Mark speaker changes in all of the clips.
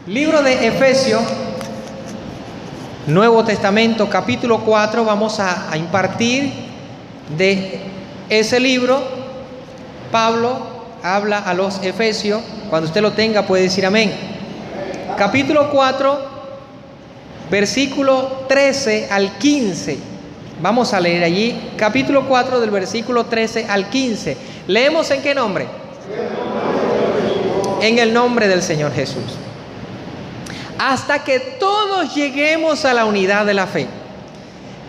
Speaker 1: Libro de Efesios, Nuevo Testamento, capítulo 4. Vamos a impartir de ese libro. Pablo habla a los Efesios. Cuando usted lo tenga puede decir amén. Capítulo 4, versículo 13 al 15. Vamos a leer allí. Capítulo 4 del versículo 13 al 15. ¿Leemos en qué nombre? En el nombre del Señor Jesús. Hasta que todos lleguemos a la unidad de la fe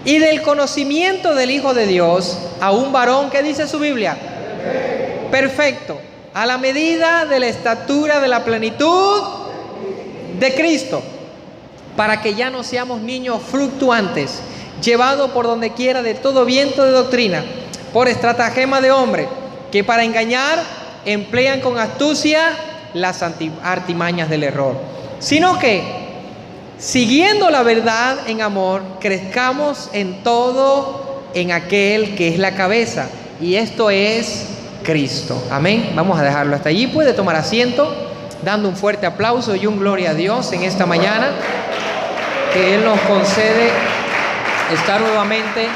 Speaker 1: y del conocimiento del Hijo de Dios, a un varón, ¿qué dice su Biblia? Perfecto, a la medida de la estatura de la plenitud de Cristo, para que ya no seamos niños fluctuantes, llevados por donde quiera de todo viento de doctrina, por estratagema de hombre, que para engañar emplean con astucia las artimañas del error. Sino que, siguiendo la verdad en amor, crezcamos en todo en aquel que es la cabeza, y esto es Cristo. Amén. Vamos a dejarlo hasta allí. Puede tomar asiento, dando un fuerte aplauso y un gloria a Dios en esta mañana, que Él nos concede estar nuevamente,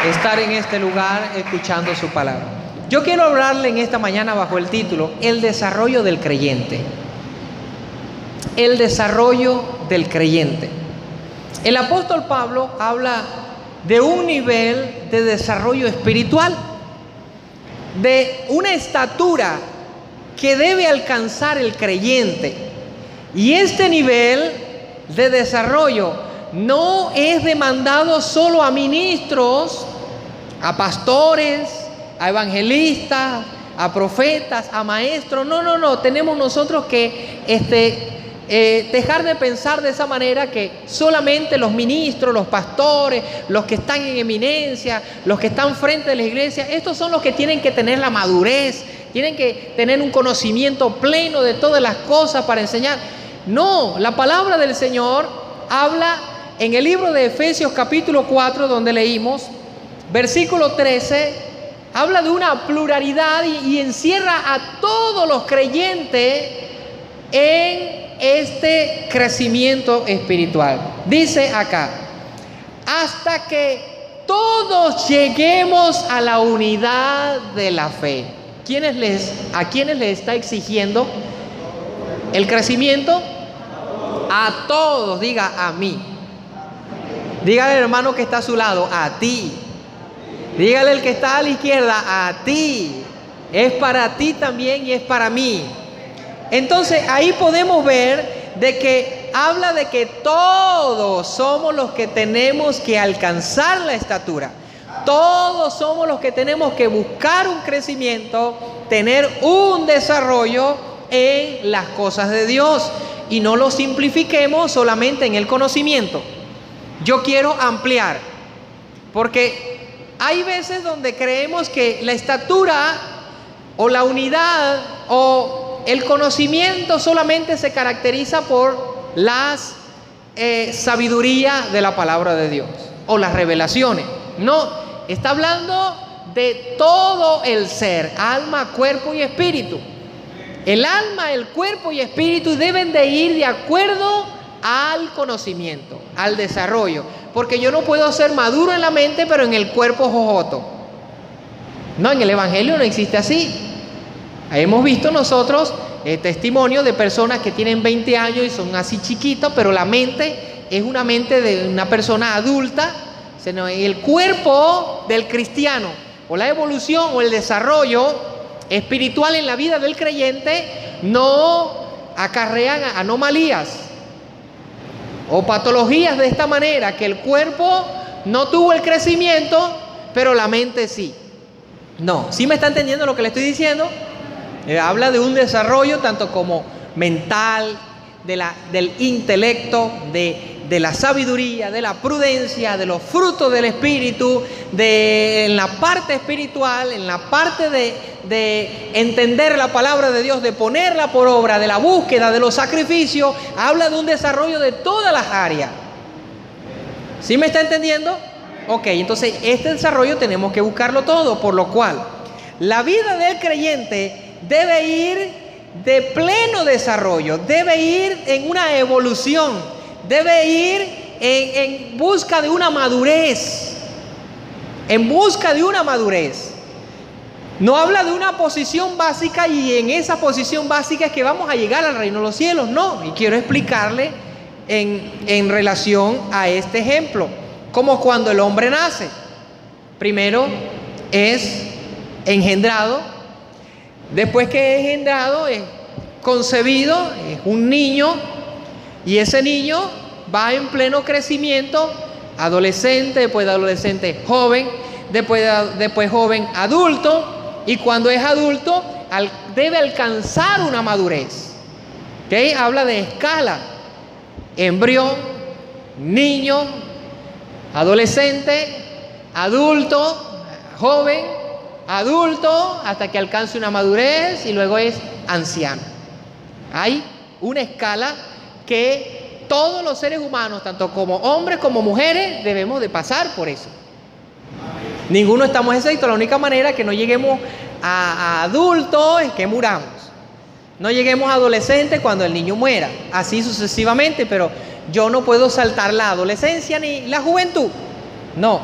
Speaker 1: estar en este lugar escuchando su palabra. Yo quiero hablarle en esta mañana bajo el título, el desarrollo del creyente. El desarrollo del creyente. El apóstol Pablo habla de un nivel de desarrollo espiritual, de una estatura que debe alcanzar el creyente. Y este nivel de desarrollo no es demandado solo a ministros, a pastores, a evangelistas, a profetas, a maestros. No. Tenemos nosotros que dejar de pensar de esa manera, que solamente los ministros, los pastores, los que están en eminencia, los que están frente de la iglesia, estos son los que tienen que tener la madurez, tienen que tener un conocimiento pleno de todas las cosas para enseñar. No, la palabra del Señor habla en el libro de Efesios capítulo 4, donde leímos, versículo 13, habla de una pluralidad y encierra a todos los creyentes en este crecimiento espiritual. Dice acá, hasta que todos lleguemos a la unidad de la fe. ¿A quiénes les está exigiendo el crecimiento? A todos. Diga a mí. Dígale al hermano que está a su lado, a ti. Dígale al que está a la izquierda, a ti. Es para ti también y es para mí. Entonces ahí podemos ver de que habla de que todos somos los que tenemos que alcanzar la estatura. Todos somos los que tenemos que buscar un crecimiento, tener un desarrollo en las cosas de Dios. Y no lo simplifiquemos solamente en el conocimiento. Yo quiero ampliar, porque hay veces donde creemos que la estatura o la unidad o el conocimiento solamente se caracteriza por las sabiduría de la palabra de Dios o las revelaciones. No, está hablando de todo el ser, alma, cuerpo y espíritu. El alma, el cuerpo y espíritu deben de ir de acuerdo al conocimiento, al desarrollo. Porque yo no puedo ser maduro en la mente, pero en el cuerpo jojoto. No, en el evangelio no existe así. Hemos visto nosotros testimonios de personas que tienen 20 años y son así chiquitos, pero la mente es una mente de una persona adulta. El cuerpo del cristiano, o la evolución o el desarrollo espiritual en la vida del creyente, no acarrean anomalías o patologías de esta manera, que el cuerpo no tuvo el crecimiento, pero la mente sí. No, ¿sí me está entendiendo lo que le estoy diciendo? Habla de un desarrollo tanto como mental, del intelecto, de la sabiduría, de la prudencia, de los frutos del espíritu, en la parte espiritual, en la parte de entender la palabra de Dios, de ponerla por obra, de la búsqueda, de los sacrificios. Habla de un desarrollo de todas las áreas. ¿Sí me está entendiendo? Ok, entonces este desarrollo tenemos que buscarlo todo, por lo cual la vida del creyente debe ir de pleno desarrollo, debe ir en una evolución, debe ir en busca de una madurez, en busca de una madurez. No habla de una posición básica y en esa posición básica es que vamos a llegar al reino de los cielos, no. Y quiero explicarle en relación a este ejemplo, como cuando el hombre nace. Primero es engendrado, después que es engendrado es concebido, es un niño, y ese niño va en pleno crecimiento, adolescente, después de adolescente joven, después joven adulto, y cuando es adulto debe alcanzar una madurez. ¿Okay? Habla de escala: embrión, niño, adolescente, adulto, joven, adulto, hasta que alcance una madurez y luego es anciano. Hay una escala que todos los seres humanos, tanto como hombres como mujeres, debemos de pasar por eso. Ninguno estamos exceptos. La única manera que no lleguemos a adultos es que muramos. No lleguemos a adolescentes cuando el niño muera, así sucesivamente, pero yo no puedo saltar la adolescencia ni la juventud. No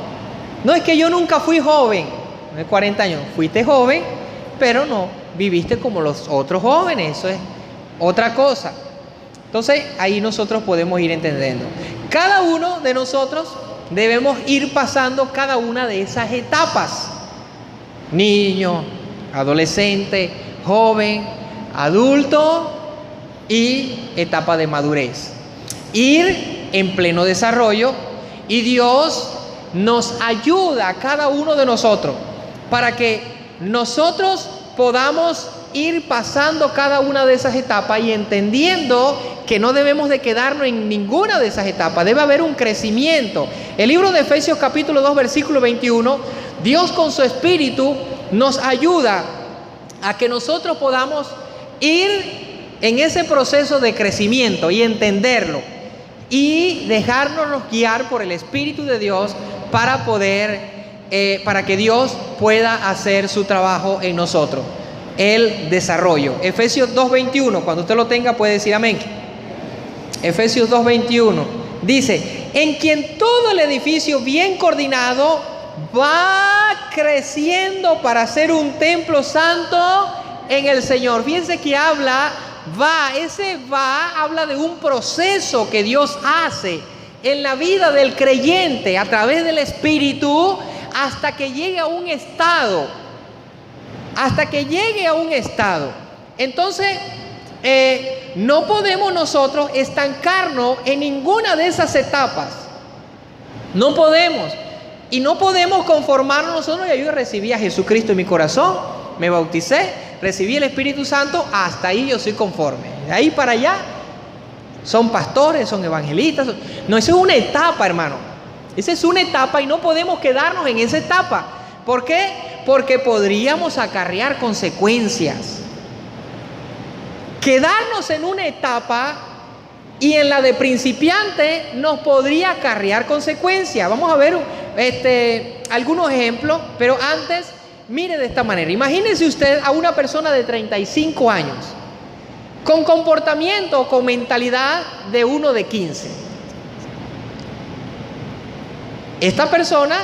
Speaker 1: es que yo nunca fui joven, de 40 años, fuiste joven, pero no viviste como los otros jóvenes, eso es otra cosa. Entonces ahí nosotros podemos ir entendiendo. Cada uno de nosotros debemos ir pasando cada una de esas etapas: niño, adolescente, joven, adulto y etapa de madurez. Ir en pleno desarrollo, y Dios nos ayuda a cada uno de nosotros para que nosotros podamos ir pasando cada una de esas etapas y entendiendo que no debemos de quedarnos en ninguna de esas etapas. Debe haber un crecimiento. El libro de Efesios capítulo 2 versículo 21, Dios con su Espíritu nos ayuda a que nosotros podamos ir en ese proceso de crecimiento y entenderlo y dejarnos guiar por el Espíritu de Dios para que Dios pueda hacer su trabajo en nosotros, el desarrollo. Efesios 2:21, cuando usted lo tenga puede decir amén. Efesios 2:21 dice: en quien todo el edificio bien coordinado va creciendo para ser un templo santo en el Señor. Fíjense que habla habla de un proceso que Dios hace en la vida del creyente a través del Espíritu hasta que llegue a un estado. Entonces no podemos nosotros estancarnos en ninguna de esas etapas. No podemos. Y no podemos conformarnos nosotros. Yo recibí a Jesucristo en mi corazón, me bauticé, recibí el Espíritu Santo, hasta ahí yo soy conforme. De ahí para allá son pastores, son evangelistas. No, esa es una etapa, hermano. Esa es una etapa y no podemos quedarnos en esa etapa. ¿Por qué? Porque podríamos acarrear consecuencias. Quedarnos en una etapa y en la de principiante nos podría acarrear consecuencias. Vamos a ver algunos ejemplos, pero antes, mire de esta manera. Imagínese usted a una persona de 35 años con comportamiento o con mentalidad de uno de 15. Esta persona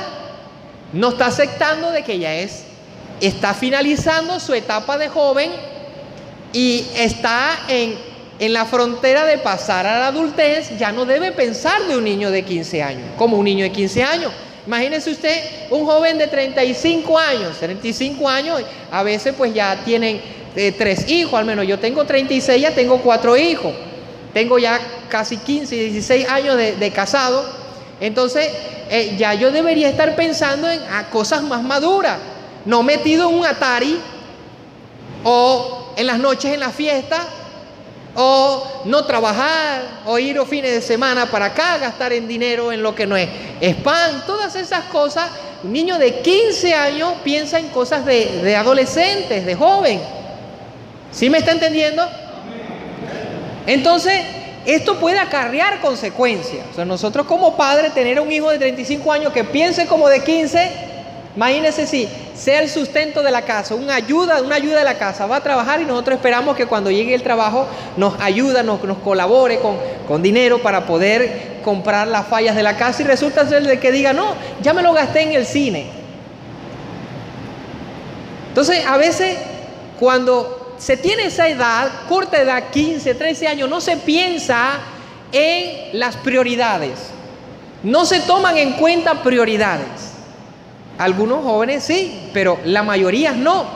Speaker 1: no está aceptando de que ya está finalizando su etapa de joven y está en la frontera de pasar a la adultez. Ya no debe pensar de un niño de 15 años, como un niño de 15 años. Imagínese usted un joven de 35 años, a veces pues ya tienen 3 hijos, al menos yo tengo 36, ya tengo 4 hijos, tengo ya casi 15, 16 años de casado. Entonces ya yo debería estar pensando en cosas más maduras, no metido en un Atari o en las noches en la fiesta, o no trabajar, o ir los fines de semana para acá, gastar en dinero en lo que no es pan, todas esas cosas. Un niño de 15 años piensa en cosas de adolescentes, de joven. ¿Sí me está entendiendo? Entonces, esto puede acarrear consecuencias. O sea, nosotros como padres, tener un hijo de 35 años que piense como de 15, imagínense sea el sustento de la casa, una ayuda de la casa. Va a trabajar y nosotros esperamos que cuando llegue el trabajo nos ayude, nos colabore con dinero para poder comprar las fallas de la casa, y resulta ser de que diga, no, ya me lo gasté en el cine. Entonces, a veces cuando se tiene esa edad, corta edad, 15, 13 años, no se piensa en las prioridades. No se toman en cuenta prioridades. Algunos jóvenes sí, pero la mayoría no.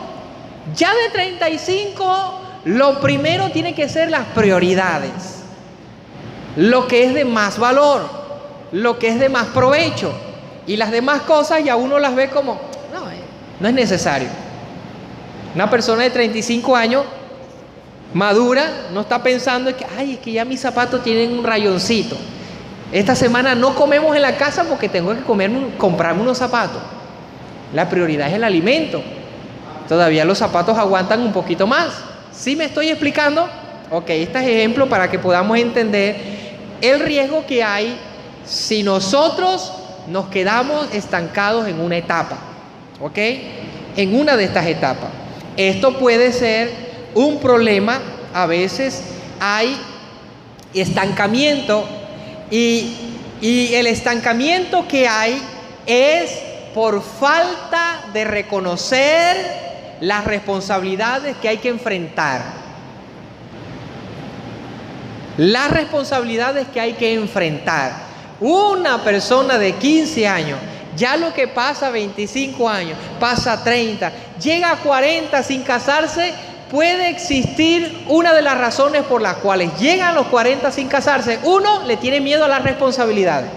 Speaker 1: Ya de 35, lo primero tiene que ser las prioridades. Lo que es de más valor, lo que es de más provecho. Y las demás cosas ya uno las ve como, no es necesario. Una persona de 35 años, madura, no está pensando en que, es que ya mis zapatos tienen un rayoncito. Esta semana no comemos en la casa porque tengo que comprarme unos zapatos. La prioridad es el alimento. Todavía los zapatos aguantan un poquito más. ¿Sí me estoy explicando? Ok, este es ejemplo para que podamos entender el riesgo que hay si nosotros nos quedamos estancados en una etapa. ¿Ok? En una de estas etapas. Esto puede ser un problema. A veces hay estancamiento y el estancamiento que hay es por falta de reconocer las responsabilidades que hay que enfrentar. Las responsabilidades que hay que enfrentar. Una persona de 15 años, ya lo que pasa 25 años, pasa 30, llega a 40 sin casarse, puede existir una de las razones por las cuales llegan a los 40 sin casarse. Uno, le tiene miedo a las responsabilidades.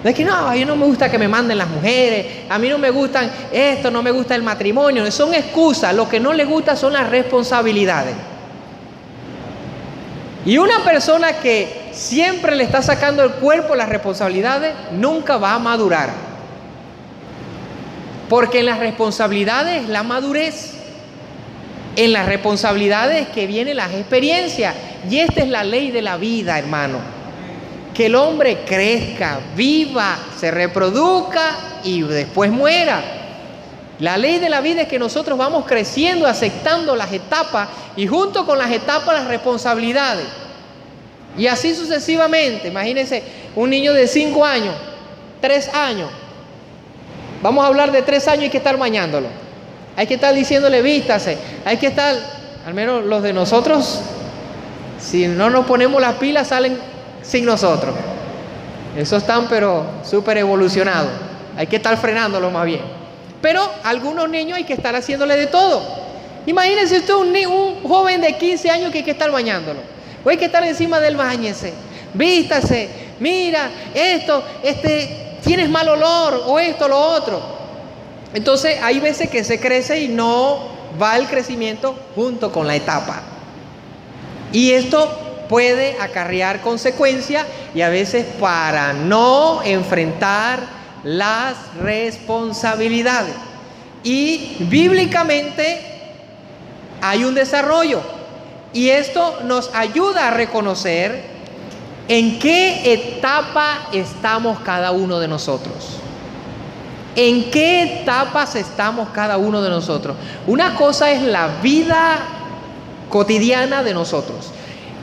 Speaker 1: No es que a mí no me gusta que me manden las mujeres, a mí no me gustan esto, no me gusta el matrimonio. Son excusas, lo que no le gusta son las responsabilidades. Y una persona que siempre le está sacando el cuerpo las responsabilidades, nunca va a madurar. Porque en las responsabilidades es la madurez. En las responsabilidades que vienen las experiencias. Y esta es la ley de la vida, hermano. Que el hombre crezca, viva, se reproduzca y después muera. La ley de la vida es que nosotros vamos creciendo, aceptando las etapas y junto con las etapas las responsabilidades. Y así sucesivamente. Imagínense un niño de 5 años, 3 años. Vamos a hablar de 3 años, hay que estar bañándolo. Hay que estar diciéndole vístase. Hay que estar, al menos los de nosotros, si no nos ponemos las pilas salen sin nosotros. Esos están pero súper evolucionados. Hay que estar frenándolo más bien. Pero a algunos niños hay que estar haciéndole de todo. Imagínense usted un joven de 15 años que hay que estar bañándolo. O hay que estar encima del báñese. Vístase. Mira, esto, tienes mal olor o esto, lo otro. Entonces hay veces que se crece y no va el crecimiento junto con la etapa. Y esto puede acarrear consecuencias y a veces para no enfrentar las responsabilidades. Y bíblicamente hay un desarrollo y esto nos ayuda a reconocer en qué etapa estamos cada uno de nosotros. ¿En qué etapas estamos cada uno de nosotros? Una cosa es la vida cotidiana de nosotros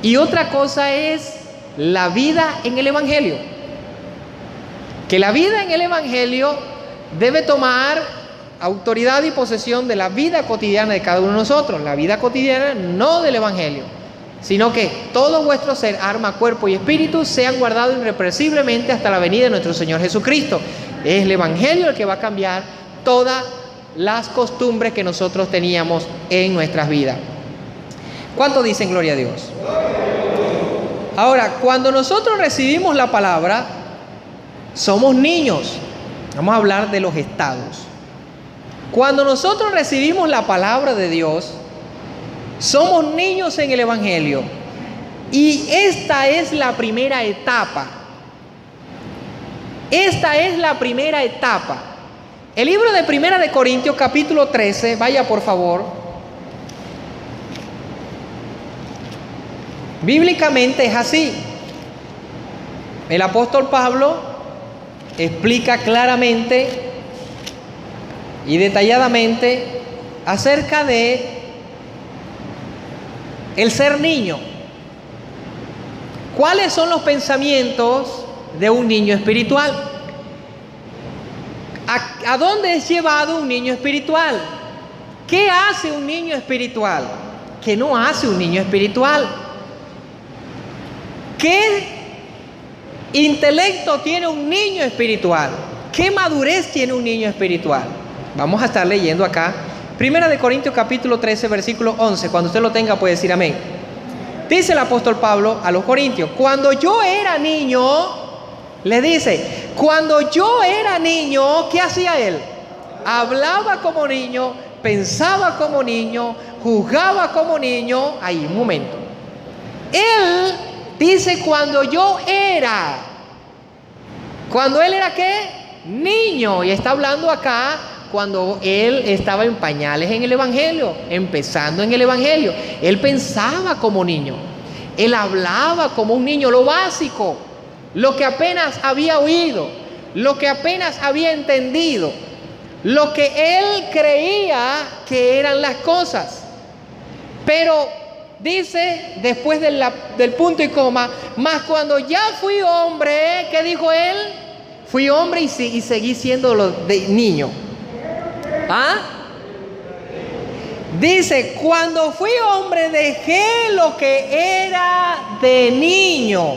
Speaker 1: y otra cosa es la vida en el Evangelio. Que la vida en el Evangelio debe tomar autoridad y posesión de la vida cotidiana de cada uno de nosotros. La vida cotidiana no del Evangelio, sino que todo vuestro ser, alma, cuerpo y espíritu sean guardados irrepresiblemente hasta la venida de nuestro Señor Jesucristo. Es el Evangelio el que va a cambiar todas las costumbres que nosotros teníamos en nuestras vidas. ¿Cuántos dicen gloria a Dios? Ahora, cuando nosotros recibimos la palabra, somos niños. Vamos a hablar de los estados. Cuando nosotros recibimos la palabra de Dios, somos niños en el Evangelio. Y esta es la primera etapa. Esta es la primera etapa. El libro de Primera de Corintios, capítulo 13, vaya por favor. Bíblicamente es así. El apóstol Pablo explica claramente y detalladamente acerca de el ser niño. ¿Cuáles son los pensamientos de un niño espiritual? ¿A dónde es llevado un niño espiritual? ¿Qué hace un niño espiritual? ¿Qué no hace un niño espiritual? ¿Qué intelecto tiene un niño espiritual? ¿Qué madurez tiene un niño espiritual? Vamos a estar leyendo acá 1 Corintios capítulo 13 versículo 11. Cuando usted lo tenga puede decir amén. Dice el apóstol Pablo a los corintios: cuando yo era niño, le dice, cuando yo era niño, ¿qué hacía él? Hablaba como niño, pensaba como niño, juzgaba como niño. Ahí, un momento. Él dice cuando yo era. ¿Cuando él era qué? Niño. Y está hablando acá cuando él estaba en pañales en el Evangelio, empezando en el Evangelio. Él pensaba como niño. Él hablaba como un niño, lo básico, lo que apenas había oído, lo que apenas había entendido, lo que él creía que eran las cosas. Pero dice, después del punto y coma, mas cuando ya fui hombre, ¿qué dijo él? Fui hombre y seguí siendo de niño. ¿Ah? Dice, cuando fui hombre dejé lo que era de niño.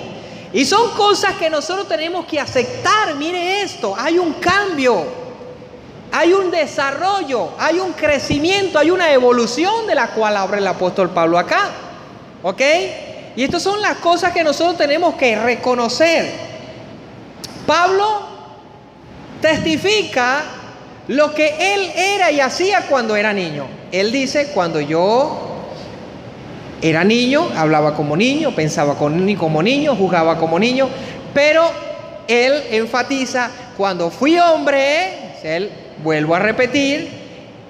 Speaker 1: Y son cosas que nosotros tenemos que aceptar. Mire esto, hay un cambio, hay un desarrollo, hay un crecimiento, hay una evolución de la cual habla el apóstol Pablo acá. ¿Ok? Y estas son las cosas que nosotros tenemos que reconocer. Pablo testifica lo que él era y hacía cuando era niño. Él dice, cuando yo era niño, hablaba como niño, pensaba como niño, jugaba como niño. Pero él enfatiza, cuando fui hombre, él, vuelvo a repetir,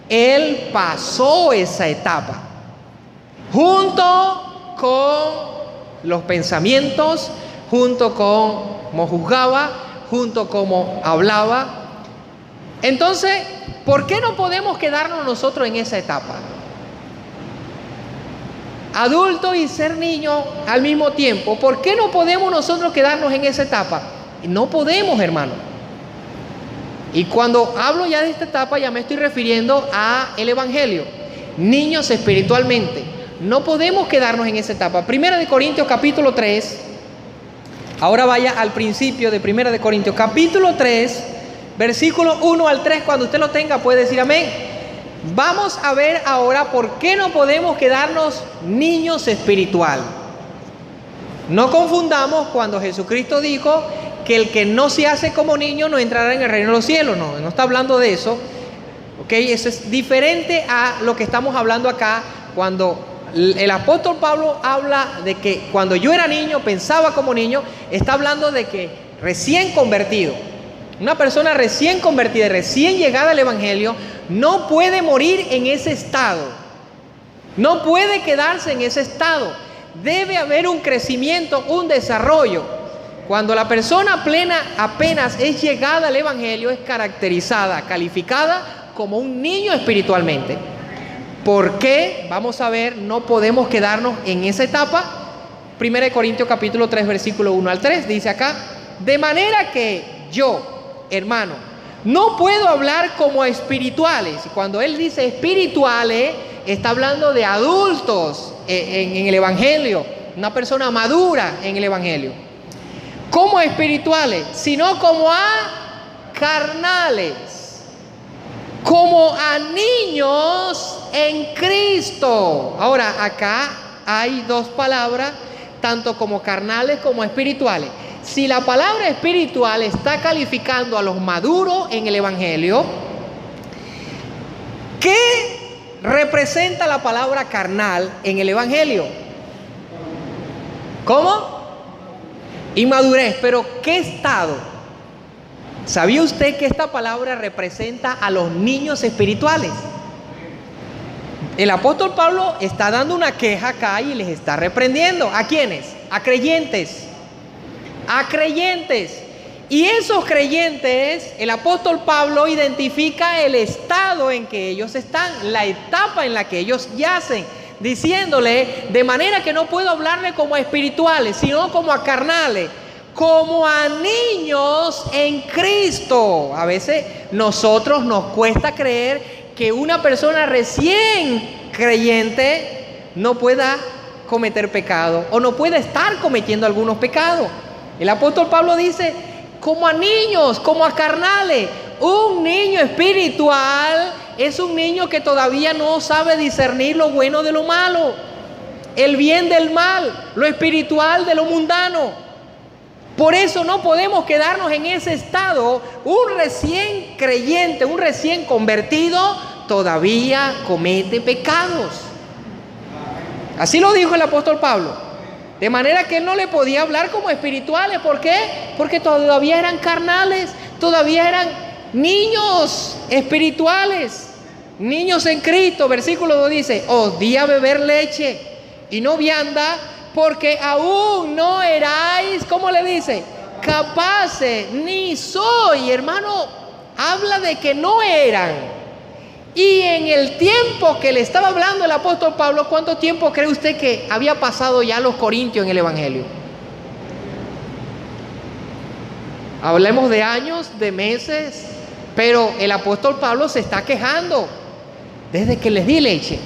Speaker 1: él pasó esa etapa. Junto con los pensamientos, junto con cómo juzgaba, junto con cómo hablaba. Entonces, ¿por qué no podemos quedarnos nosotros en esa etapa? Adulto y ser niño al mismo tiempo. ¿Por qué no podemos nosotros quedarnos en esa etapa? No podemos, hermano. Y cuando hablo ya de esta etapa, ya me estoy refiriendo a el Evangelio. Niños espiritualmente. No podemos quedarnos en esa etapa. 1 Corintios capítulo 3. Ahora vaya al principio de 1 Corintios capítulo 3. Versículo 1 al 3, cuando usted lo tenga puede decir amén. Vamos a ver ahora por qué no podemos quedarnos niños espiritual. No confundamos cuando Jesucristo dijo que el que no se hace como niño no entrará en el reino de los cielos. No está hablando de eso. ¿Ok? Eso es diferente a lo que estamos hablando acá cuando el apóstol Pablo habla de que cuando yo era niño pensaba como niño. Está hablando de que recién convertido. Una persona recién convertida, recién llegada al Evangelio, no puede morir en ese estado. No puede quedarse en ese estado. Debe haber un crecimiento, un desarrollo. Cuando la persona plena apenas es llegada al Evangelio, es caracterizada, calificada como un niño espiritualmente. ¿Por qué? Vamos a ver, no podemos quedarnos en esa etapa. 1 Corintios capítulo 3, versículo 1 al 3, dice acá: de manera que yo, hermano, no puedo hablar como espirituales. Cuando él dice espirituales, está hablando de adultos en el Evangelio, una persona madura en el Evangelio. Como espirituales, sino como a carnales, como a niños en Cristo. Ahora, acá hay dos palabras, tanto como carnales como espirituales. Si la palabra espiritual está calificando a los maduros en el Evangelio, ¿qué representa la palabra carnal en el Evangelio? ¿Cómo? Inmadurez. ¿Pero qué estado? ¿Sabía usted que esta palabra representa a los niños espirituales? El apóstol Pablo está dando una queja acá y les está reprendiendo. ¿A quiénes? A creyentes. A creyentes. Y esos creyentes, el apóstol Pablo identifica el estado en que ellos están, la etapa en la que ellos yacen, diciéndole, de manera que no puedo hablarle como a espirituales, sino como a carnales, como a niños en Cristo. A veces nosotros nos cuesta creer que una persona recién creyente no pueda cometer pecado o no pueda estar cometiendo algunos pecados. El apóstol Pablo dice, como a niños, como a carnales. Un niño espiritual es un niño que todavía no sabe discernir lo bueno de lo malo, el bien del mal, lo espiritual de lo mundano. Por eso no podemos quedarnos en ese estado. Un recién creyente, un recién convertido, todavía comete pecados. Así lo dijo el apóstol Pablo. De manera que él no le podía hablar como espirituales. ¿Por qué? Porque todavía eran carnales, todavía eran niños espirituales, niños en Cristo. Versículo 2 dice, os di a beber leche y no vianda, porque aún no erais, ¿cómo le dice? Capaces, ni soy. Hermano, habla de que no eran. Y en el tiempo que le estaba hablando el apóstol Pablo, ¿cuánto tiempo cree usted que había pasado ya los corintios en el evangelio? Hablemos de años, de meses, pero el apóstol Pablo se está quejando. Desde que les di leche,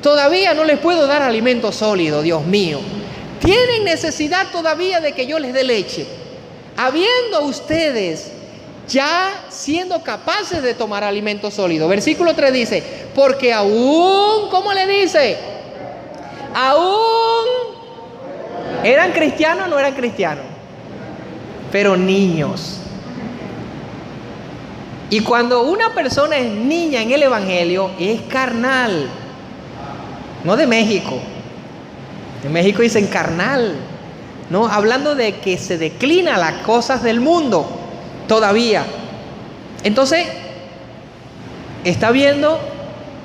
Speaker 1: todavía no les puedo dar alimento sólido, Dios mío. Tienen necesidad todavía de que yo les dé leche, habiendo ustedes ya siendo capaces de tomar alimento sólido. Versículo 3 dice, porque aún, ¿cómo le dice? Aún eran cristianos o no eran cristianos, pero niños. Y cuando una persona es niña en el evangelio, es carnal. No de México. En México dicen carnal, ¿no? Hablando de que se declina las cosas del mundo todavía. Entonces, está viendo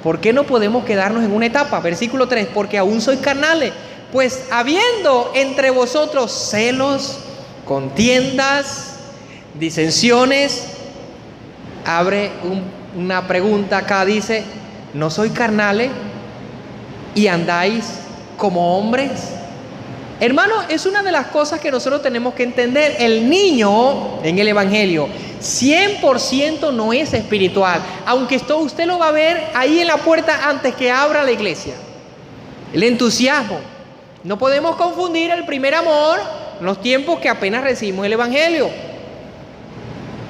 Speaker 1: por qué no podemos quedarnos en una etapa. Versículo 3, porque aún sois carnales, pues habiendo entre vosotros celos, contiendas, disensiones. Abre una pregunta acá, dice, ¿no sois carnales y andáis como hombres? Hermano, es una de las cosas que nosotros tenemos que entender. El niño en el evangelio 100% no es espiritual, aunque esto usted lo va a ver ahí en la puerta antes que abra la iglesia. El entusiasmo. No podemos confundir el primer amor en los tiempos que apenas recibimos el evangelio,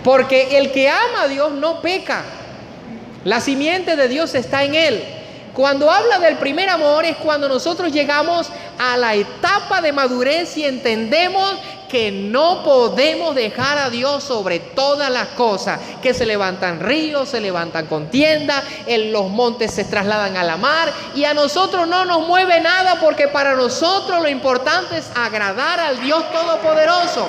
Speaker 1: porque el que ama a Dios no peca. La simiente de Dios está en él. Cuando habla del primer amor es cuando nosotros llegamos a la etapa de madurez y entendemos que no podemos dejar a Dios sobre todas las cosas, que se levantan ríos, se levantan contiendas, los montes se trasladan a la mar y a nosotros no nos mueve nada, porque para nosotros lo importante es agradar al Dios Todopoderoso.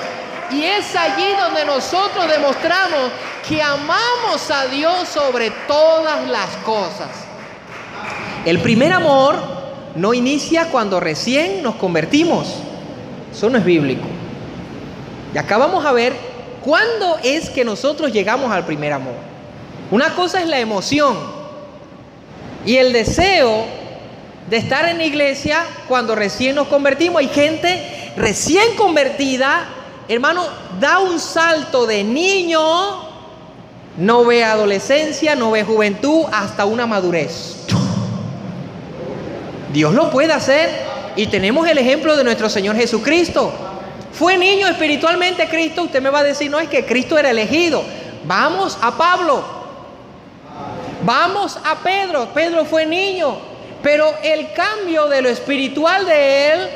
Speaker 1: Y es allí donde nosotros demostramos que amamos a Dios sobre todas las cosas. El primer amor no inicia cuando recién nos convertimos. Eso no es bíblico. Y acá vamos a ver cuándo es que nosotros llegamos al primer amor. Una cosa es la emoción y el deseo de estar en la iglesia cuando recién nos convertimos. Hay gente recién convertida, hermano, da un salto de niño, no ve adolescencia, no ve juventud, hasta una madurez. Dios lo puede hacer y tenemos el ejemplo de nuestro Señor Jesucristo. Fue niño espiritualmente Cristo. Usted me va a decir, no, es que Cristo era elegido. Vamos a Pablo, vamos a Pedro. Pedro fue niño, pero el cambio de lo espiritual de él,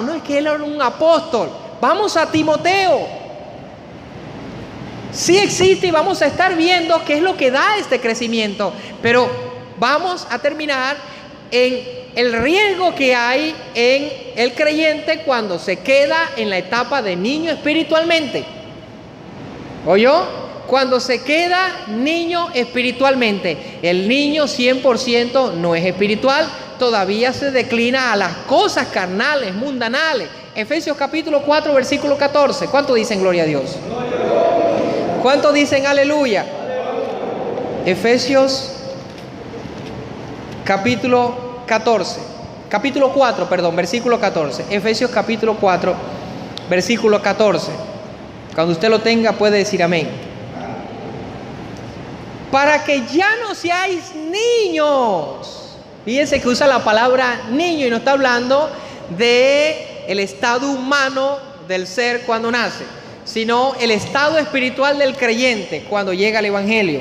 Speaker 1: no es que él era un apóstol. Vamos a Timoteo. Sí existe y vamos a estar viendo qué es lo que da este crecimiento, pero vamos a terminar en el riesgo que hay en el creyente cuando se queda en la etapa de niño espiritualmente. ¿Oyó? Cuando se queda niño espiritualmente. El niño 100% no es espiritual, todavía se declina a las cosas carnales, mundanales. Efesios capítulo 4, versículo 14. ¿Cuánto dicen gloria a Dios? Gloria a Dios. ¿Cuántos dicen aleluya? Efesios capítulo 4, versículo 14. Efesios capítulo 4, versículo 14. Cuando usted lo tenga puede decir amén. Para que ya no seáis niños. Fíjense que usa la palabra niño y no está hablando de el estado humano del ser cuando nace, sino el estado espiritual del creyente cuando llega al evangelio.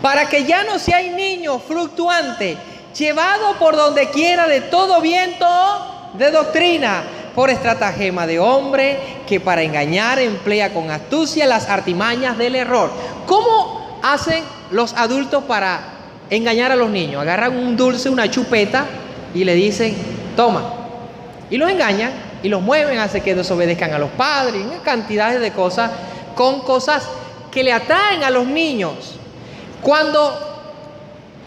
Speaker 1: Para que ya no seáis niños fluctuantes, llevado por donde quiera de todo viento de doctrina, por estratagema de hombre que para engañar emplea con astucia las artimañas del error. ¿Cómo hacen los adultos para engañar a los niños? Agarran un dulce, una chupeta y le dicen, toma. Y los engañan y los mueven, hace que desobedezcan a los padres, cantidades de cosas, con cosas que le atraen a los niños. Cuando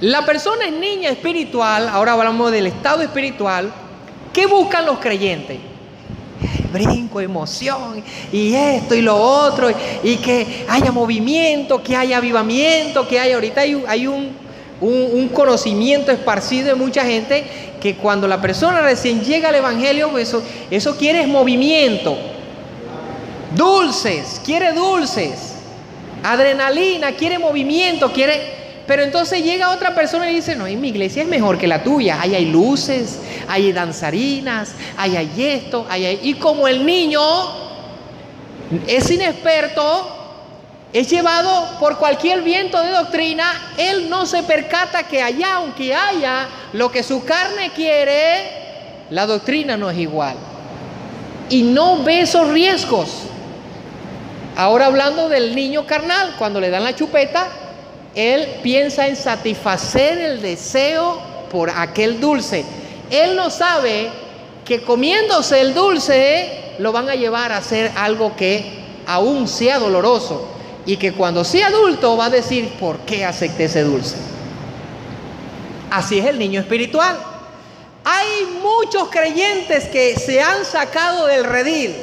Speaker 1: la persona es niña espiritual, ahora hablamos del estado espiritual, ¿qué buscan los creyentes? Brinco, emoción, y esto y lo otro, y que haya movimiento, que haya avivamiento, que haya, ahorita hay un conocimiento esparcido de mucha gente, que cuando la persona recién llega al evangelio, eso quiere movimiento, quiere dulces, adrenalina, quiere movimiento, pero entonces llega otra persona y dice, no, en mi iglesia es mejor que la tuya, ahí hay luces, ahí hay danzarinas, ahí hay esto, y como el niño es inexperto, es llevado por cualquier viento de doctrina, él no se percata que allá, aunque haya lo que su carne quiere, la doctrina no es igual. Y no ve esos riesgos. Ahora hablando del niño carnal, cuando le dan la chupeta, él piensa en satisfacer el deseo por aquel dulce. Él no sabe que comiéndose el dulce lo van a llevar a hacer algo que aún sea doloroso. Y que cuando sea adulto va a decir, ¿por qué acepté ese dulce? Así es el niño espiritual. Hay muchos creyentes que se han sacado del redil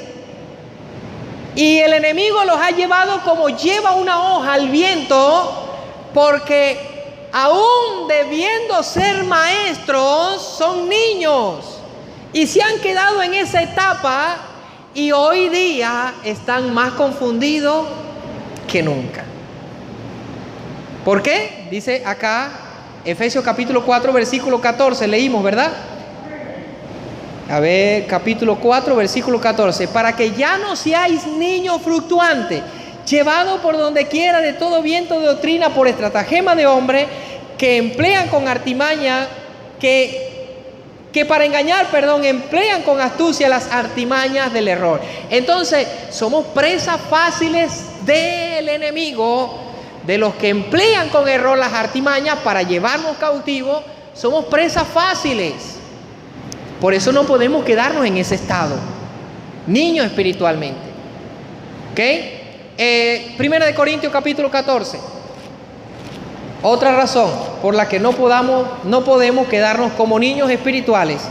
Speaker 1: y el enemigo los ha llevado como lleva una hoja al viento, porque aún debiendo ser maestros son niños y se han quedado en esa etapa y hoy día están más confundidos que nunca. ¿Por qué? Dice acá Efesios capítulo 4 versículo 14, leímos, ¿verdad? A ver, capítulo 4 versículo 14, para que ya no seáis niños fluctuantes, llevados por donde quiera de todo viento de doctrina, por estratagema de hombre que emplean con artimaña, que para engañar, emplean con astucia las artimañas del error. Entonces, somos presas fáciles del enemigo, de los que emplean con error las artimañas para llevarnos cautivos. Somos presas fáciles. Por eso no podemos quedarnos en ese estado, niños espiritualmente. ¿Ok? Primera de Corintios capítulo 14. Otra razón por la que no podemos quedarnos como niños espirituales.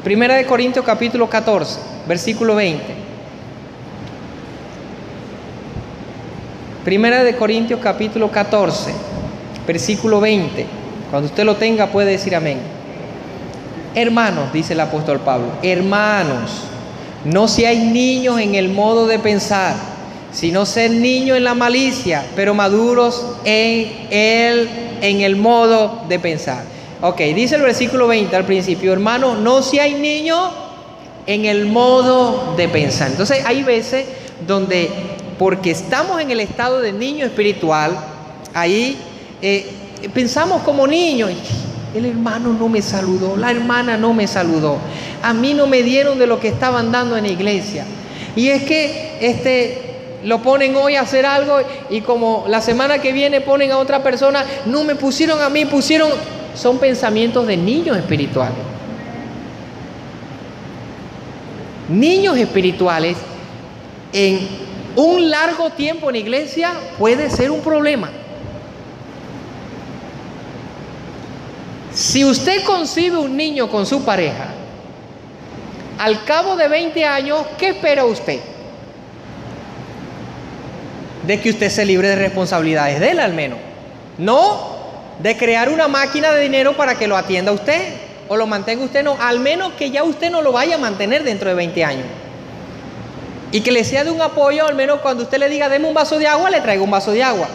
Speaker 1: Primera de Corintios capítulo 14, versículo 20. Primera de Corintios capítulo 14, versículo 20. Cuando usted lo tenga puede decir amén. Hermanos, dice el apóstol Pablo, hermanos, no seáis niños en el modo de pensar, sino ser niños en la malicia, pero maduros en el modo de pensar. Ok, dice el versículo 20 al principio, hermanos, no seáis niños en el modo de pensar. Entonces hay veces donde, porque estamos en el estado de niño espiritual, ahí pensamos como niños. El hermano no me saludó, la hermana no me saludó, a mí no me dieron de lo que estaban dando en la iglesia. Y es que lo ponen hoy a hacer algo y como la semana que viene ponen a otra persona, no me pusieron a mí, son pensamientos de niños espirituales. Niños espirituales en un largo tiempo en la iglesia puede ser un problema. Si usted concibe un niño con su pareja Al cabo de 20 años, ¿qué espera usted? De que usted se libre de responsabilidades de él, al menos. No de crear una máquina de dinero para que lo atienda usted o lo mantenga usted, no. Al menos que ya usted no lo vaya a mantener dentro de 20 años. Y que le sea de un apoyo, al menos cuando usted le diga, deme un vaso de agua, le traiga un vaso de agua.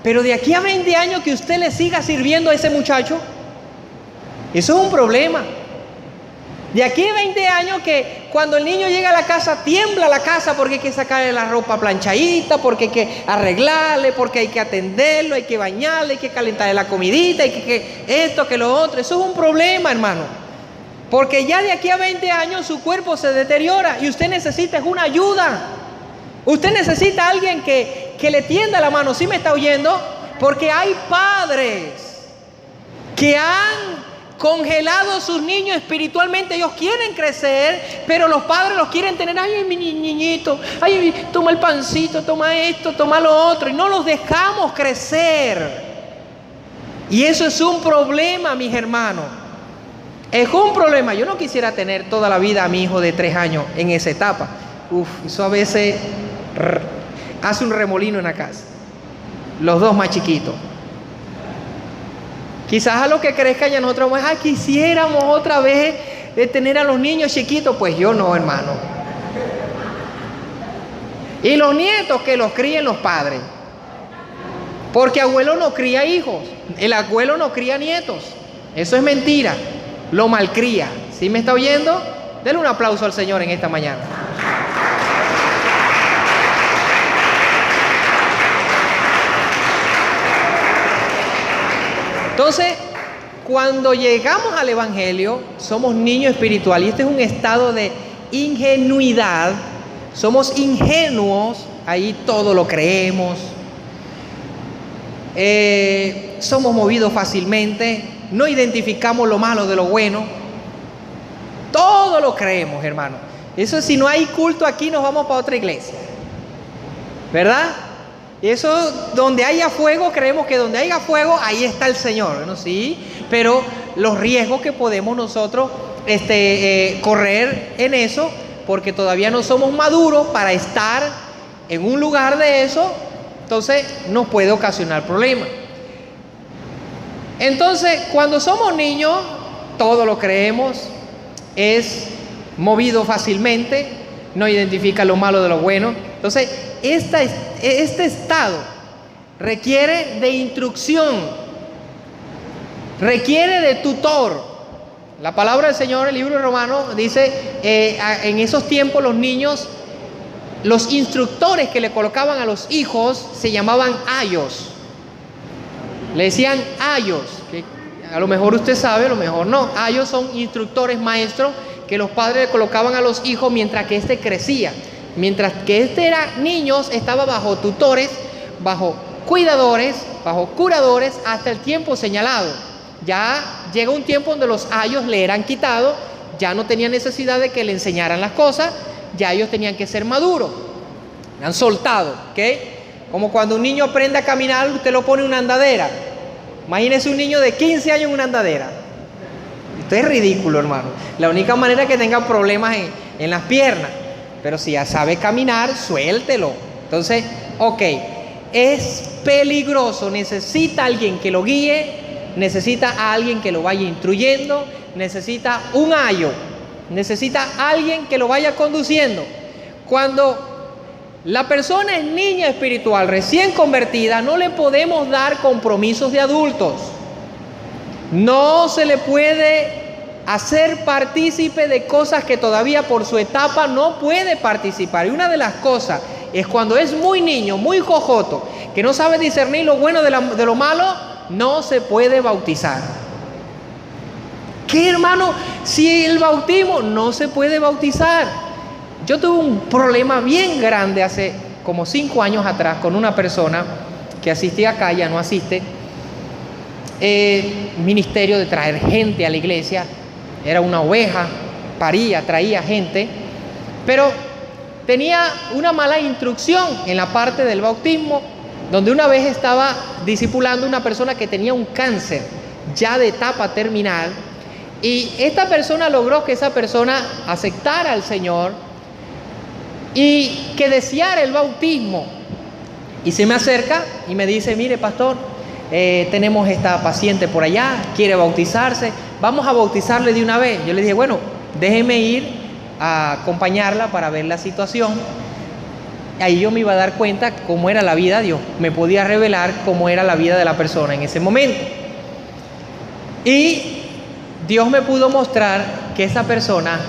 Speaker 1: Pero de aquí a 20 años que usted le siga sirviendo a ese muchacho, eso es un problema. De aquí a 20 años que cuando el niño llega a la casa, tiembla la casa porque hay que sacarle la ropa planchadita, porque hay que arreglarle, porque hay que atenderlo, hay que bañarle, hay que calentarle la comidita, hay que esto, que lo otro. Eso es un problema, hermano. Porque ya de aquí a 20 años su cuerpo se deteriora y usted necesita una ayuda. Usted necesita a alguien que le tienda la mano. ¿Sí me está oyendo? Porque hay padres que han congelado a sus niños espiritualmente. Ellos quieren crecer, pero los padres los quieren tener. Ay, mi niñito, ay, toma el pancito, toma esto, toma lo otro. Y no los dejamos crecer. Y eso es un problema, mis hermanos. Es un problema. Yo no quisiera tener toda la vida a mi hijo de 3 años en esa etapa. Eso a veces hace un remolino en la casa. Los dos más chiquitos. Quizás a lo que crezca ya nosotros vamos a quisiéramos otra vez tener a los niños chiquitos. Pues yo no, hermano. Y los nietos que los críen los padres. Porque abuelo no cría hijos. El abuelo no cría nietos. Eso es mentira. Lo malcría. ¿Sí me está oyendo? Denle un aplauso al Señor en esta mañana. Entonces, cuando llegamos al Evangelio, somos niños espirituales. Y este es un estado de ingenuidad. Somos ingenuos. Ahí todo lo creemos. Somos movidos fácilmente. No identificamos lo malo de lo bueno. Todo lo creemos, hermano. Eso, si no hay culto aquí, nos vamos para otra iglesia, ¿verdad? Eso, donde haya fuego, creemos que donde haya fuego, ahí está el Señor, ¿no? Sí, pero los riesgos que podemos nosotros correr en eso, porque todavía no somos maduros para estar en un lugar de eso, entonces nos puede ocasionar problemas. Entonces, cuando somos niños, todo lo creemos, es movido fácilmente, no identifica lo malo de lo bueno. Entonces, este estado requiere de instrucción, requiere de tutor. La palabra del Señor, el libro de Romanos, dice, en esos tiempos los niños, los instructores que le colocaban a los hijos se llamaban ayos. Le decían ayos, que a lo mejor usted sabe, a lo mejor no. Ayos son instructores, maestros, que los padres le colocaban a los hijos mientras que éste crecía. Mientras que este era niños, estaba bajo tutores, bajo cuidadores, bajo curadores, hasta el tiempo señalado. Ya llega un tiempo donde los ayos le eran quitados, ya no tenía necesidad de que le enseñaran las cosas, ya ellos tenían que ser maduros, han soltado, ¿ok? Como cuando un niño aprende a caminar, usted lo pone en una andadera. Imagínese un niño de 15 años en una andadera. Esto es ridículo, hermano. La única manera es que tenga problemas en las piernas. Pero si ya sabe caminar, suéltelo. Entonces, ok, es peligroso. Necesita alguien que lo guíe, necesita a alguien que lo vaya instruyendo, necesita un ayo, necesita alguien que lo vaya conduciendo. Cuando la persona es niña espiritual, recién convertida, no le podemos dar compromisos de adultos. No se le puede hacer partícipe de cosas que todavía por su etapa no puede participar. Y una de las cosas es cuando es muy niño, muy jojoto, que no sabe discernir lo bueno de lo malo, no se puede bautizar. ¿Qué, hermano? Si el bautismo no se puede bautizar. Yo tuve un problema bien grande hace como 5 años atrás con una persona que asistía acá, ya no asiste, ministerio de traer gente a la iglesia. Era una oveja, paría, traía gente, pero tenía una mala instrucción en la parte del bautismo, donde una vez estaba discipulando a una persona que tenía un cáncer ya de etapa terminal, Y esta persona logró que esa persona aceptara al Señor y que deseara el bautismo. Y se me acerca y me dice, mire pastor, tenemos esta paciente por allá, quiere bautizarse, vamos a bautizarle de una vez. Yo le dije, bueno, déjeme ir a acompañarla para ver la situación. Ahí yo me iba a dar cuenta cómo era la vida. Dios me podía revelar cómo era la vida de la persona en ese momento. Y Dios me pudo mostrar que esa persona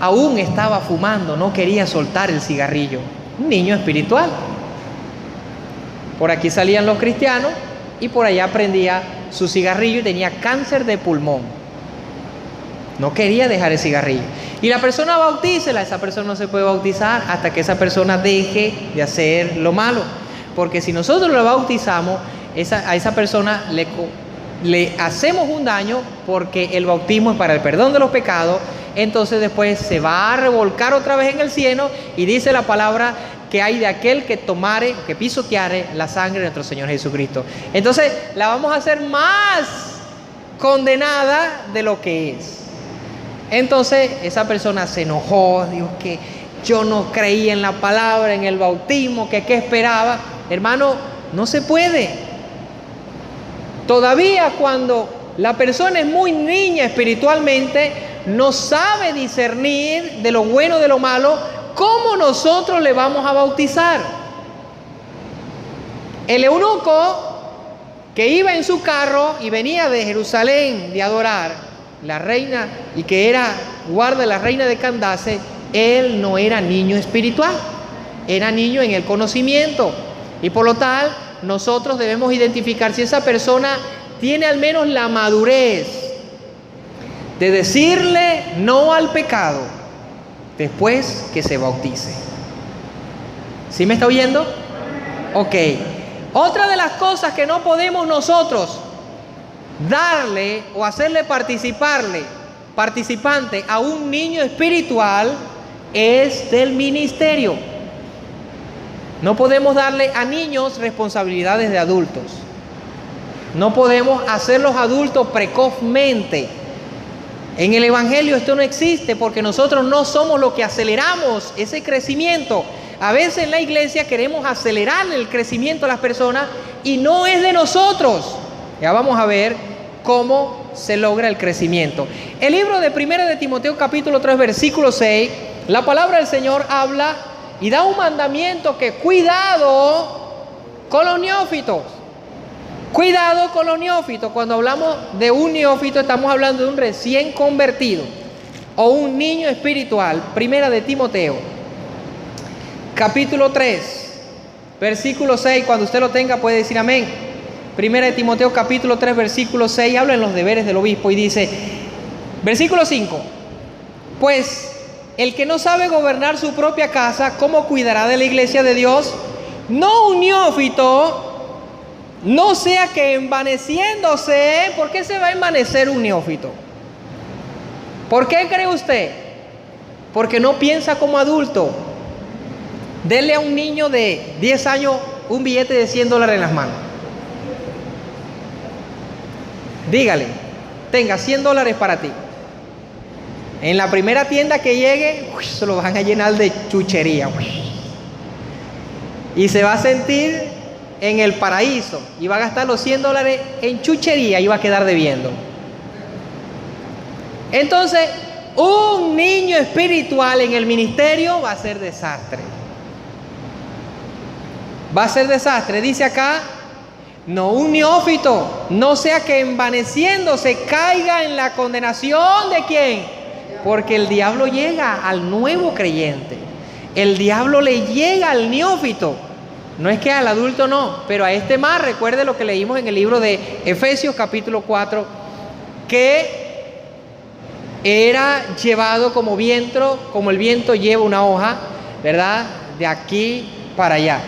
Speaker 1: aún estaba fumando, no quería soltar el cigarrillo. Un niño espiritual. Por aquí salían los cristianos y por allá prendía su cigarrillo y tenía cáncer de pulmón. No quería dejar el cigarrillo. Y la persona bautícela, esa persona no se puede bautizar hasta que esa persona deje de hacer lo malo. Porque si nosotros lo bautizamos, a esa persona le hacemos un daño, porque el bautismo es para el perdón de los pecados. Entonces después se va a revolcar otra vez en el cielo y dice la palabra que hay de aquel que tomare, que pisoteare la sangre de nuestro Señor Jesucristo. Entonces la vamos a hacer más condenada de lo que es. Entonces esa persona se enojó, dijo que yo no creía en la palabra, en el bautismo, que qué esperaba. Hermano, no se puede. Todavía cuando la persona es muy niña espiritualmente, no sabe discernir de lo bueno de lo malo, ¿cómo nosotros le vamos a bautizar? El eunuco que iba en su carro y venía de Jerusalén de adorar la reina y que era guarda de la reina de Candace, él no era niño espiritual, era niño en el conocimiento. Y por lo tal, nosotros debemos identificar si esa persona tiene al menos la madurez de decirle no al pecado después que se bautice. ¿Sí me está oyendo? Ok. Otra de las cosas que no podemos nosotros darle o hacerle participante a un niño espiritual es del ministerio. No podemos darle a niños responsabilidades de adultos. No podemos hacerlos adultos precozmente. En el Evangelio esto no existe, porque nosotros no somos los que aceleramos ese crecimiento. A veces en la iglesia queremos acelerar el crecimiento de las personas y no es de nosotros. Ya vamos a ver cómo se logra el crecimiento. El libro de 1 de Timoteo capítulo 3 versículo 6, la palabra del Señor habla y da un mandamiento que cuidado con los neófitos. Cuidado con los neófitos. Cuando hablamos de un neófito, estamos hablando de un recién convertido o un niño espiritual. 1 de Timoteo capítulo 3 versículo 6. Cuando usted lo tenga puede decir amén. 1 de Timoteo capítulo 3 versículo 6 habla en los deberes del obispo y dice, versículo 5, pues el que no sabe gobernar su propia casa, ¿cómo cuidará de la iglesia de Dios? No un neófito, no sea que envaneciéndose. ¿Por qué se va a envanecer un neófito? ¿Por qué cree usted? Porque no piensa como adulto. Dele a un niño de 10 años un billete de $100 en las manos. Dígale, tenga $100 para ti. En la primera tienda que llegue, se lo van a llenar de chuchería. Y se va a sentir en el paraíso y va a gastar los $100 en chuchería y va a quedar debiendo. Entonces, un niño espiritual en el ministerio va a ser desastre. Va a ser desastre. Dice acá, no un neófito, no sea que envaneciéndose caiga en la condenación de ¿quién? Porque el diablo llega al nuevo creyente. El diablo le llega al neófito. No es que al adulto no, pero a este más. Recuerde lo que leímos en el libro de Efesios capítulo 4, que era llevado como viento, como el viento lleva una hoja, ¿verdad? De aquí para allá.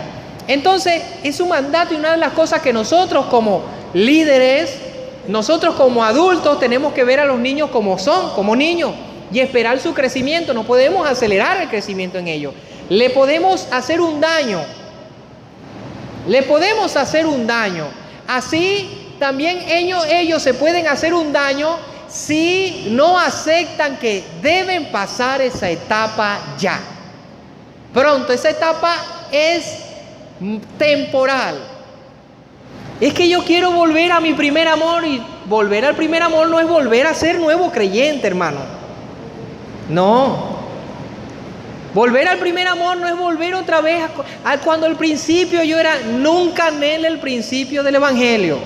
Speaker 1: Entonces es un mandato y una de las cosas que nosotros como líderes, nosotros como adultos tenemos que ver a los niños como son, como niños, y esperar su crecimiento. No podemos acelerar el crecimiento en ellos. Le podemos hacer un daño. Le podemos hacer un daño. Así también ellos se pueden hacer un daño si no aceptan que deben pasar esa etapa ya. Pronto, esa etapa es temporal. Es que yo quiero volver a mi primer amor, y volver al primer amor no es volver a ser nuevo creyente, hermano. No. Volver al primer amor no es volver otra vez a cuando al principio yo era. Nunca anhele el principio del evangelio.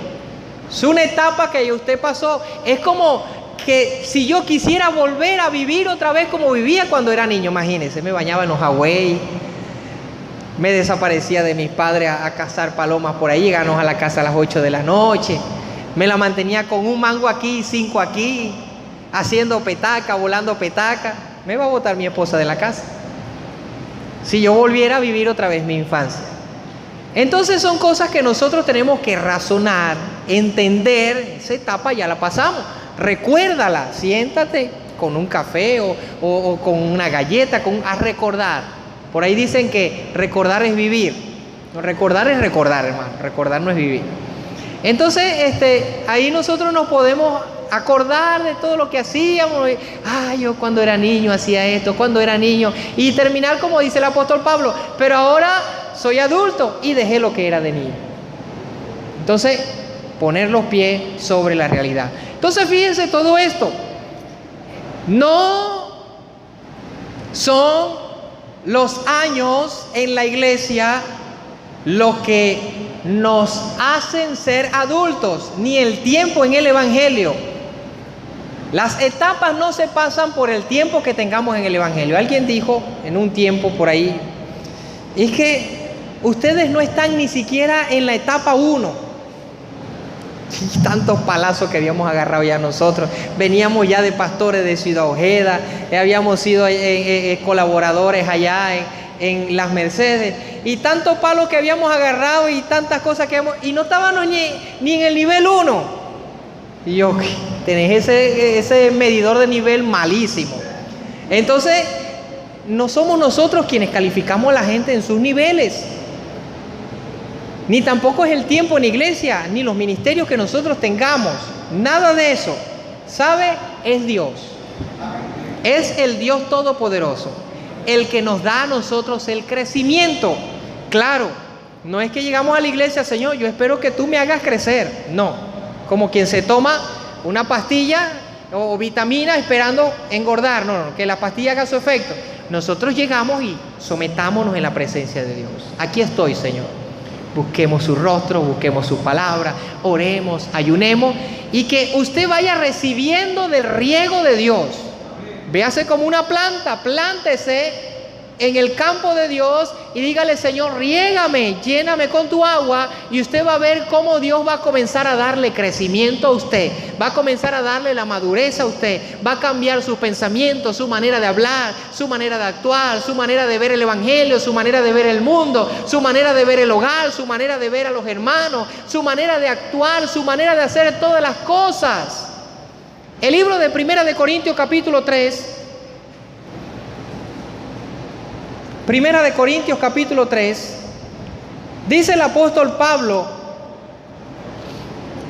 Speaker 1: Es una etapa que usted pasó. Es como que si yo quisiera volver a vivir otra vez como vivía cuando era niño, imagínense, me bañaba en los Hawái, me desaparecía de mis padres a cazar palomas por ahí, llegábamos a la casa a las 8 de la noche, me la mantenía con un mango aquí y 5 aquí, haciendo petaca, volando petaca. Me va a botar mi esposa de la casa si yo volviera a vivir otra vez mi infancia. Entonces son cosas que nosotros tenemos que razonar, entender. Esa etapa ya la pasamos. Recuérdala, siéntate con un café o con una galleta a recordar. Por ahí dicen que recordar es vivir. No, recordar es recordar, hermano. Recordar no es vivir. Entonces, ahí nosotros nos podemos acordar de todo lo que hacíamos. Yo cuando era niño hacía esto, cuando era niño. Y terminar como dice el apóstol Pablo, pero ahora soy adulto y dejé lo que era de niño. Entonces, poner los pies sobre la realidad. Entonces, fíjense todo esto. No son los años en la iglesia lo que nos hacen ser adultos, ni el tiempo en el evangelio. Las etapas no se pasan por el tiempo que tengamos en el evangelio. Alguien dijo en un tiempo por ahí, es que ustedes no están ni siquiera en la etapa 1. Y tantos palazos que habíamos agarrado ya nosotros. Veníamos ya de pastores de Ciudad Ojeda, habíamos sido colaboradores allá en Las Mercedes, y tantos palos que habíamos agarrado y tantas cosas que y no estábamos ni en el nivel 1. Y yo, tenés ese medidor de nivel malísimo. Entonces, no somos nosotros quienes calificamos a la gente en sus niveles. Ni tampoco es el tiempo en la iglesia, ni los ministerios que nosotros tengamos. Nada de eso. ¿Sabe? Es Dios. Es el Dios Todopoderoso el que nos da a nosotros el crecimiento. Claro, no es que llegamos a la iglesia, Señor, yo espero que tú me hagas crecer. No, como quien se toma una pastilla o vitamina esperando engordar. No, que la pastilla haga su efecto. Nosotros llegamos y sometámonos en la presencia de Dios. Aquí estoy, Señor. Busquemos su rostro, busquemos su palabra, oremos, ayunemos, y que usted vaya recibiendo del riego de Dios. Véase como una planta, plántese en el campo de Dios y dígale: Señor, riégame, lléname con tu agua, y usted va a ver cómo Dios va a comenzar a darle crecimiento a usted, va a comenzar a darle la madurez a usted, va a cambiar sus pensamientos, su manera de hablar, su manera de actuar, su manera de ver el evangelio, su manera de ver el mundo, su manera de ver el hogar, su manera de ver a los hermanos, su manera de actuar, su manera de hacer todas las cosas. El libro de Primera de Corintios capítulo 3. Primera de Corintios capítulo 3. Dice el apóstol Pablo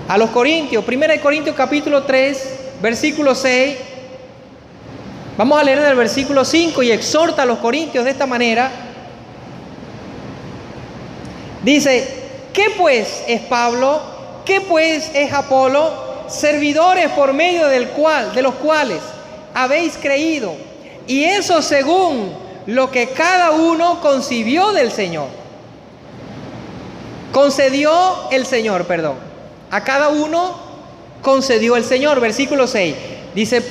Speaker 1: a los Corintios, Primera de Corintios capítulo 3, versículo 6. Vamos a leer del versículo 5 y exhorta a los corintios de esta manera. Dice: ¿qué pues es Pablo? ¿Qué pues es Apolo? Servidores por medio de los cuales habéis creído, y eso según lo que cada uno concibió del Señor. Concedió el Señor, perdón. A cada uno concedió el Señor. Versículo 6. Dice: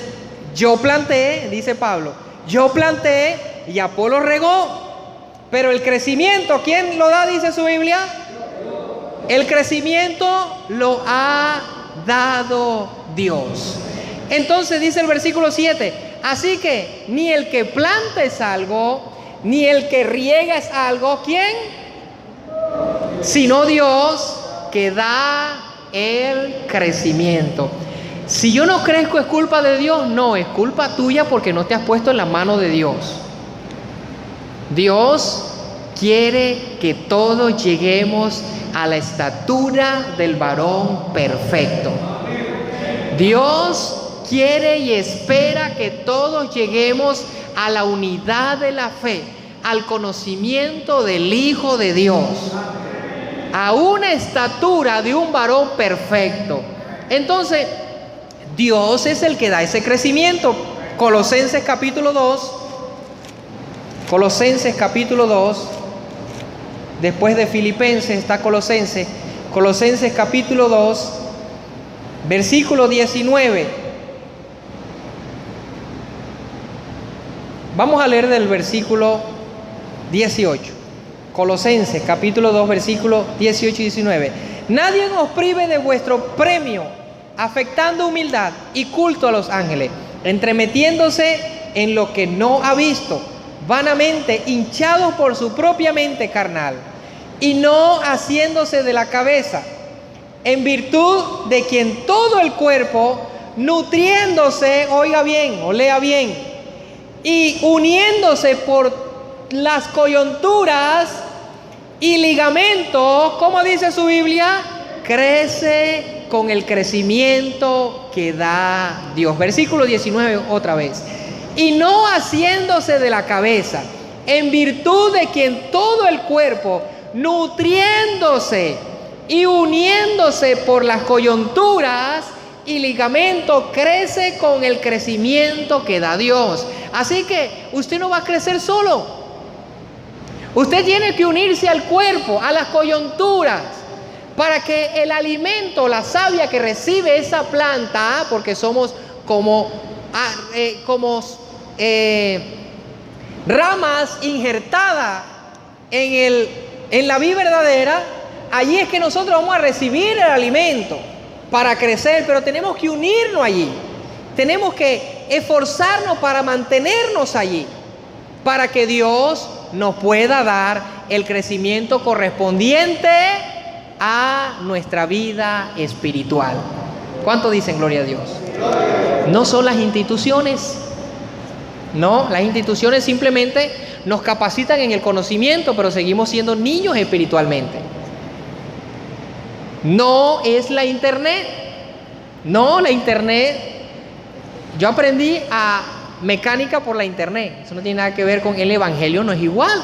Speaker 1: yo planté, dice Pablo, yo planté y Apolo regó, pero el crecimiento, ¿quién lo da? Dice su Biblia. El crecimiento lo ha dado Dios. Entonces dice el versículo 7: así que ni el que planta es algo, ni el que riega es algo, ¿quién? Sino Dios, que da el crecimiento. Si yo no crezco, ¿es culpa de Dios? No, es culpa tuya porque no te has puesto en la mano de Dios. Dios quiere que todos lleguemos a la estatura del varón perfecto. Dios quiere y espera que todos lleguemos a la unidad de la fe, al conocimiento del Hijo de Dios, a una estatura de un varón perfecto. Entonces, Dios es el que da ese crecimiento. Colosenses capítulo 2, Colosenses capítulo 2, después de Filipenses está Colosenses, Colosenses capítulo 2, versículo 19. Vamos a leer del versículo 18. Colosenses capítulo 2, versículos 18 y 19. Nadie os prive de vuestro premio, afectando humildad y culto a los ángeles, entremetiéndose en lo que no ha visto, vanamente hinchados por su propia mente carnal, y no haciéndose de la cabeza, en virtud de quien todo el cuerpo, nutriéndose, oiga bien o lea bien, y uniéndose por las coyunturas y ligamentos, ¿cómo dice su Biblia? Crece con el crecimiento que da Dios. Versículo 19 otra vez. Y no haciéndose de la cabeza, en virtud de quien todo el cuerpo, nutriéndose y uniéndose por las coyunturas y ligamentos, crece con el crecimiento que da Dios. Así que usted no va a crecer solo. Usted tiene que unirse al cuerpo, a las coyunturas, para que el alimento, la savia que recibe esa planta, porque somos como ramas injertadas en la vid verdadera, allí es que nosotros vamos a recibir el alimento para crecer, pero tenemos que unirnos allí, tenemos que esforzarnos para mantenernos allí, para que Dios nos pueda dar el crecimiento correspondiente a nuestra vida espiritual. ¿Cuánto dicen gloria a Dios? No son las instituciones. No, las instituciones simplemente nos capacitan en el conocimiento, pero seguimos siendo niños espiritualmente. No es la internet. No, la internet. Yo aprendí a mecánica por la internet. Eso no tiene nada que ver con el evangelio, no es igual.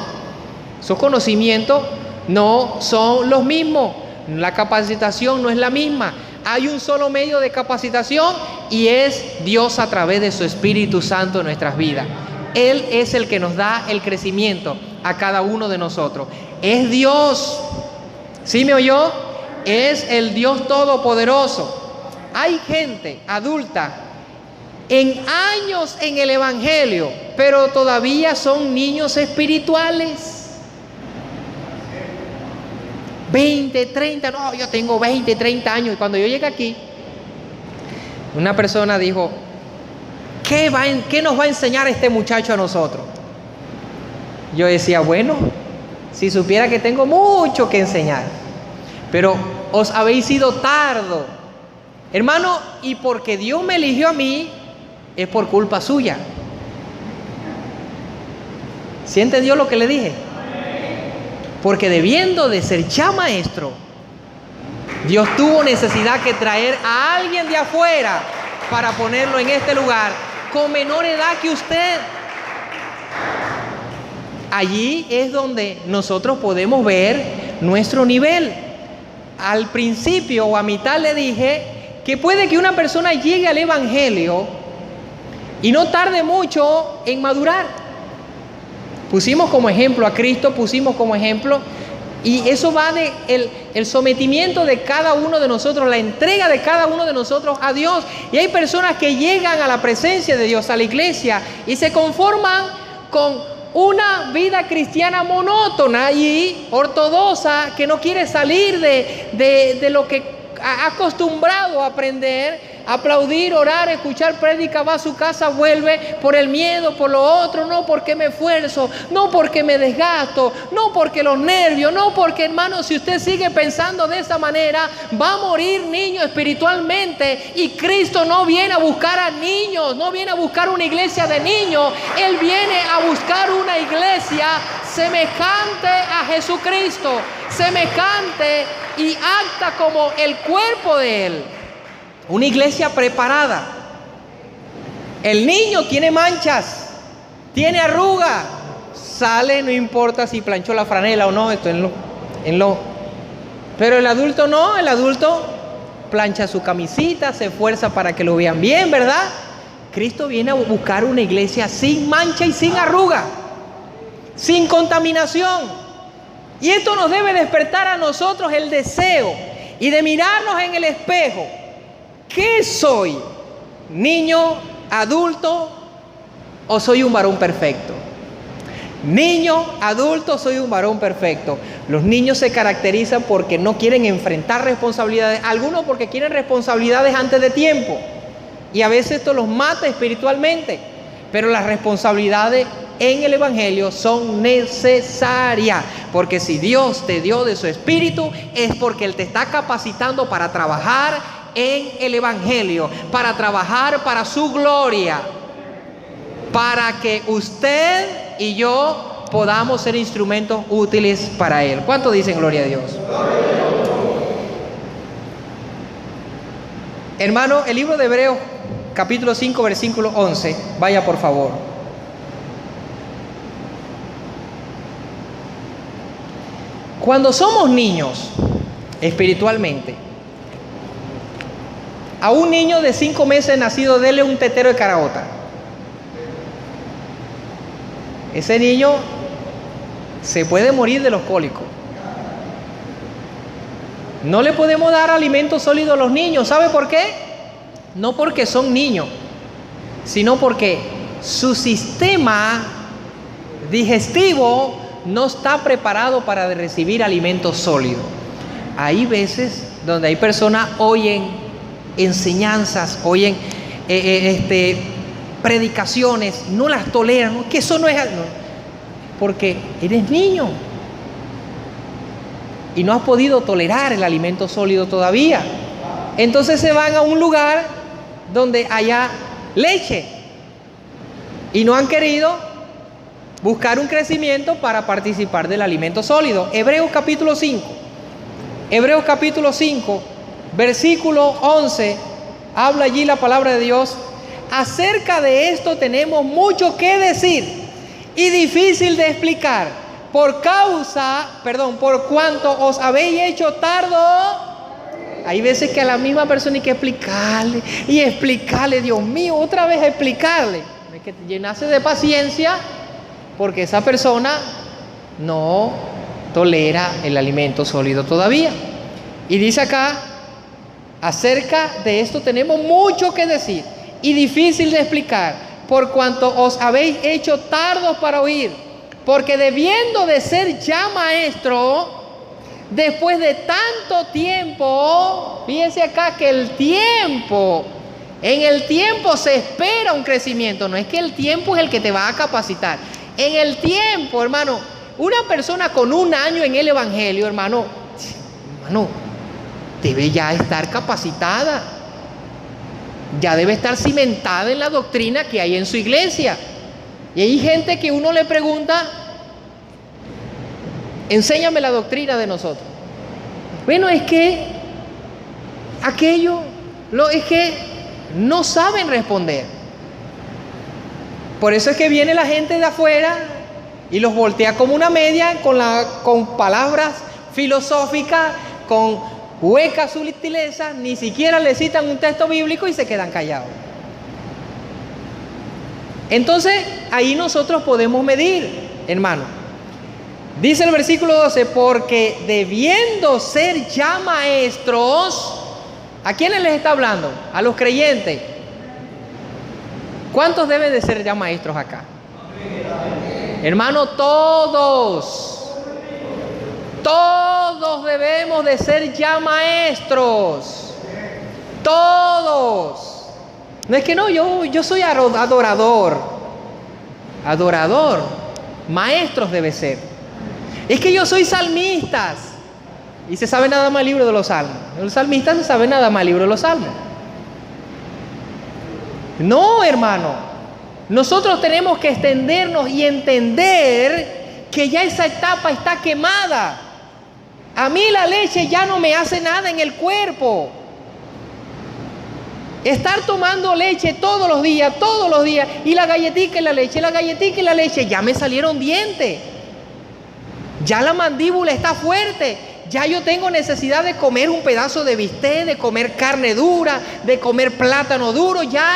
Speaker 1: Esos conocimientos no son los mismos. La capacitación no es la misma. Hay un solo medio de capacitación y es Dios a través de su Espíritu Santo en nuestras vidas. Él es el que nos da el crecimiento a cada uno de nosotros. Es Dios. ¿Sí me oyó? Es el Dios Todopoderoso. Hay gente adulta en años en el Evangelio, pero todavía son niños espirituales. 20, 30, no, yo tengo 20, 30 años. Y cuando yo llegué aquí, una persona dijo, ¿qué nos va a enseñar este muchacho a nosotros? Yo decía, bueno, si supiera que tengo mucho que enseñar, pero os habéis sido tardo. Hermano, y porque Dios me eligió a mí, es por culpa suya. ¿Sí entendió lo que le dije? Porque debiendo de ser ya maestro, Dios tuvo necesidad que traer a alguien de afuera para ponerlo en este lugar con menor edad que usted. Allí es donde nosotros podemos ver nuestro nivel. Al principio o a mitad le dije que puede que una persona llegue al Evangelio y no tarde mucho en madurar. Pusimos como ejemplo a Cristo, pusimos como ejemplo, y eso va de el sometimiento de cada uno de nosotros, la entrega de cada uno de nosotros a Dios. Y hay personas que llegan a la presencia de Dios, a la iglesia, y se conforman con una vida cristiana monótona y ortodoxa, que no quiere salir de lo que ha acostumbrado a aprender, aplaudir, orar, escuchar prédica, va a su casa, vuelve por el miedo, por lo otro, no porque me esfuerzo, no porque me desgasto, no porque los nervios, no porque, hermano, si usted sigue pensando de esa manera, va a morir niño espiritualmente. Y Cristo no viene a buscar a niños, no viene a buscar una iglesia de niños, Él viene a buscar una iglesia semejante a Jesucristo, semejante y acta como el cuerpo de Él. Una iglesia preparada, El niño tiene manchas, tiene arruga, sale, no importa si planchó la franela o no, esto pero el adulto no, el adulto plancha su camisita, se esfuerza para que lo vean bien, ¿verdad? Cristo viene a buscar una iglesia sin mancha y sin arruga, sin contaminación. Y esto nos debe despertar a nosotros el deseo y de mirarnos en el espejo. ¿Qué soy? ¿Niño, adulto o soy un varón perfecto? Niño, adulto, soy un varón perfecto. Los niños se caracterizan porque no quieren enfrentar responsabilidades, algunos porque quieren responsabilidades antes de tiempo. Y a veces esto los mata espiritualmente. Pero las responsabilidades en el Evangelio son necesarias. Porque si Dios te dio de su Espíritu, es porque Él te está capacitando para trabajar en el Evangelio, para trabajar para su gloria, para que usted y yo podamos ser instrumentos útiles para Él. ¿Cuánto dicen gloria a Dios? Hermano, el libro de Hebreos, capítulo 5, versículo 11. Vaya por favor. Cuando somos niños, espiritualmente, a un niño de 5 meses nacido, dele un tetero de caraota. Ese niño se puede morir de los cólicos. No le podemos dar alimento sólido a los niños. ¿Sabe por qué? No porque son niños, sino porque su sistema digestivo no está preparado para recibir alimento sólido. Hay veces donde hay personas oyen enseñanzas, oyen predicaciones, no las toleran, ¿no? Que eso no es, no, porque eres niño y no has podido tolerar el alimento sólido todavía. Entonces se van a un lugar donde haya leche y no han querido buscar un crecimiento para participar del alimento sólido. Hebreos capítulo 5, Hebreos capítulo 5, versículo 11, habla allí la palabra de Dios. Acerca de esto tenemos mucho que decir y difícil de explicar, por cuanto os habéis hecho tardo. Hay veces que a la misma persona hay que explicarle, Dios mío, otra vez explicarle. Hay que llenarse de paciencia porque esa persona no tolera el alimento sólido todavía. Y dice acá, acerca de esto tenemos mucho que decir y difícil de explicar, por cuanto os habéis hecho tardos para oír, porque debiendo de ser ya maestro, después de tanto tiempo, fíjense acá que en el tiempo se espera un crecimiento, no es que el tiempo es el que te va a capacitar. En el tiempo, hermano, una persona con 1 año en el Evangelio, hermano, debe ya estar capacitada. Ya debe estar cimentada en la doctrina que hay en su iglesia. Y hay gente que uno le pregunta, enséñame la doctrina de nosotros. Bueno, es que es que no saben responder. Por eso es que viene la gente de afuera y los voltea como una media con palabras filosóficas, con huecas sutilezas, ni siquiera le citan un texto bíblico y se quedan callados. Entonces, ahí nosotros podemos medir, hermano. Dice el versículo 12, porque debiendo ser ya maestros, ¿a quiénes les está hablando? A los creyentes. ¿Cuántos deben de ser ya maestros acá? Hermano, todos debemos de ser ya maestros. Todos. No es que no, yo soy adorador. Maestros debe ser. Es que yo soy salmistas y se sabe nada más el libro de los salmos. El salmista se sabe nada más el libro de los salmos. No, hermano. Nosotros tenemos que extendernos y entender que ya esa etapa está quemada. A mí la leche ya no me hace nada en el cuerpo. Estar tomando leche todos los días, y la galletita y la leche, ya me salieron dientes. Ya la mandíbula está fuerte. Ya yo tengo necesidad de comer un pedazo de bistec, de comer carne dura, de comer plátano duro. Ya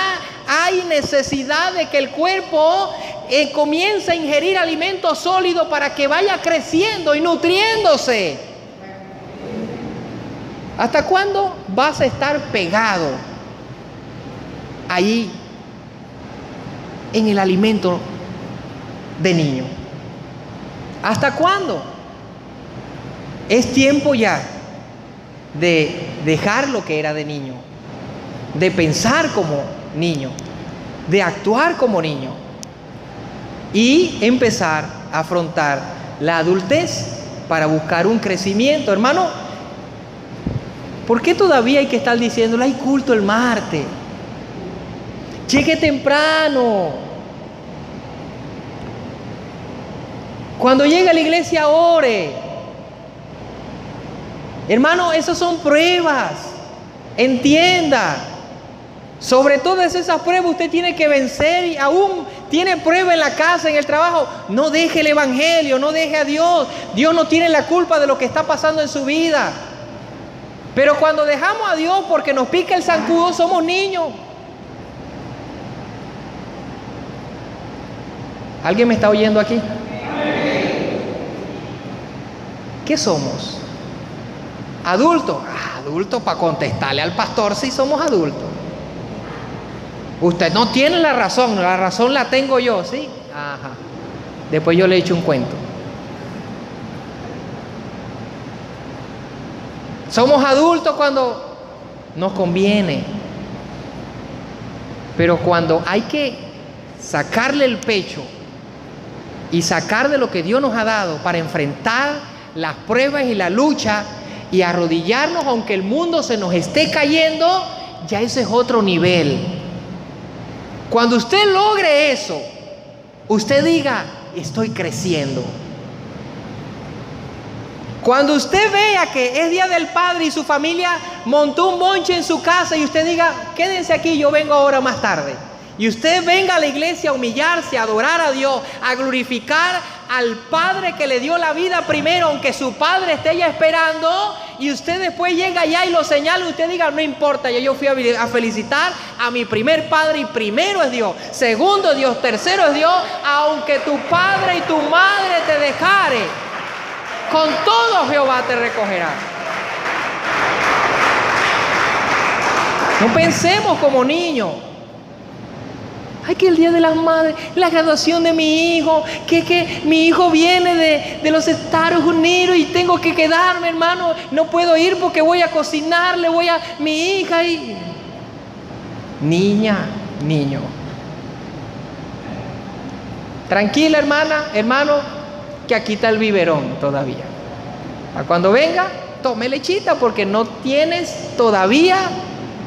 Speaker 1: hay necesidad de que el cuerpo comience a ingerir alimentos sólidos para que vaya creciendo y nutriéndose. ¿Hasta cuándo vas a estar pegado ahí en el alimento de niño? ¿Hasta cuándo? Es tiempo ya de dejar lo que era de niño, de pensar como niño, de actuar como niño y empezar a afrontar la adultez para buscar un crecimiento. Hermano, ¿por qué todavía hay que estar diciéndole hay culto el martes? Llegue temprano. Cuando llegue a la iglesia, ore. Hermano, esas son pruebas. Entienda. Sobre todas esas pruebas usted tiene que vencer, y aún tiene prueba en la casa, en el trabajo. No deje el evangelio, no deje a Dios. Dios no tiene la culpa de lo que está pasando en su vida. Pero cuando dejamos a Dios porque nos pica el zancudo, somos niños. ¿Alguien me está oyendo aquí? ¿Qué somos? ¿Adultos? Adultos para contestarle al pastor si somos adultos. Usted no tiene la razón la tengo yo, ¿sí? Ajá. Después yo le he hecho un cuento. Somos adultos cuando nos conviene. Pero cuando hay que sacarle el pecho y sacar de lo que Dios nos ha dado para enfrentar las pruebas y la lucha y arrodillarnos aunque el mundo se nos esté cayendo, ya ese es otro nivel. Cuando usted logre eso, usted diga, estoy creciendo. Cuando usted vea que es Día del Padre y su familia montó un bonche en su casa y usted diga, quédense aquí, yo vengo ahora más tarde. Y usted venga a la iglesia a humillarse, a adorar a Dios, a glorificar al Padre que le dio la vida primero, aunque su Padre esté ya esperando, y usted después llega allá y lo señala, y usted diga, no importa, yo fui a felicitar a mi primer Padre, y primero es Dios, segundo es Dios, tercero es Dios, aunque tu padre y tu madre te dejare, con todo Jehová te recogerá. No pensemos como niños. Ay, que el Día de las Madres, la graduación de mi hijo, que mi hijo viene de los Estados Unidos y tengo que quedarme, hermano. No puedo ir porque voy a cocinarle, mi hija y... Niña, niño. Tranquila, hermana, hermano, que aquí está el biberón todavía. A cuando venga, tome lechita porque no tienes todavía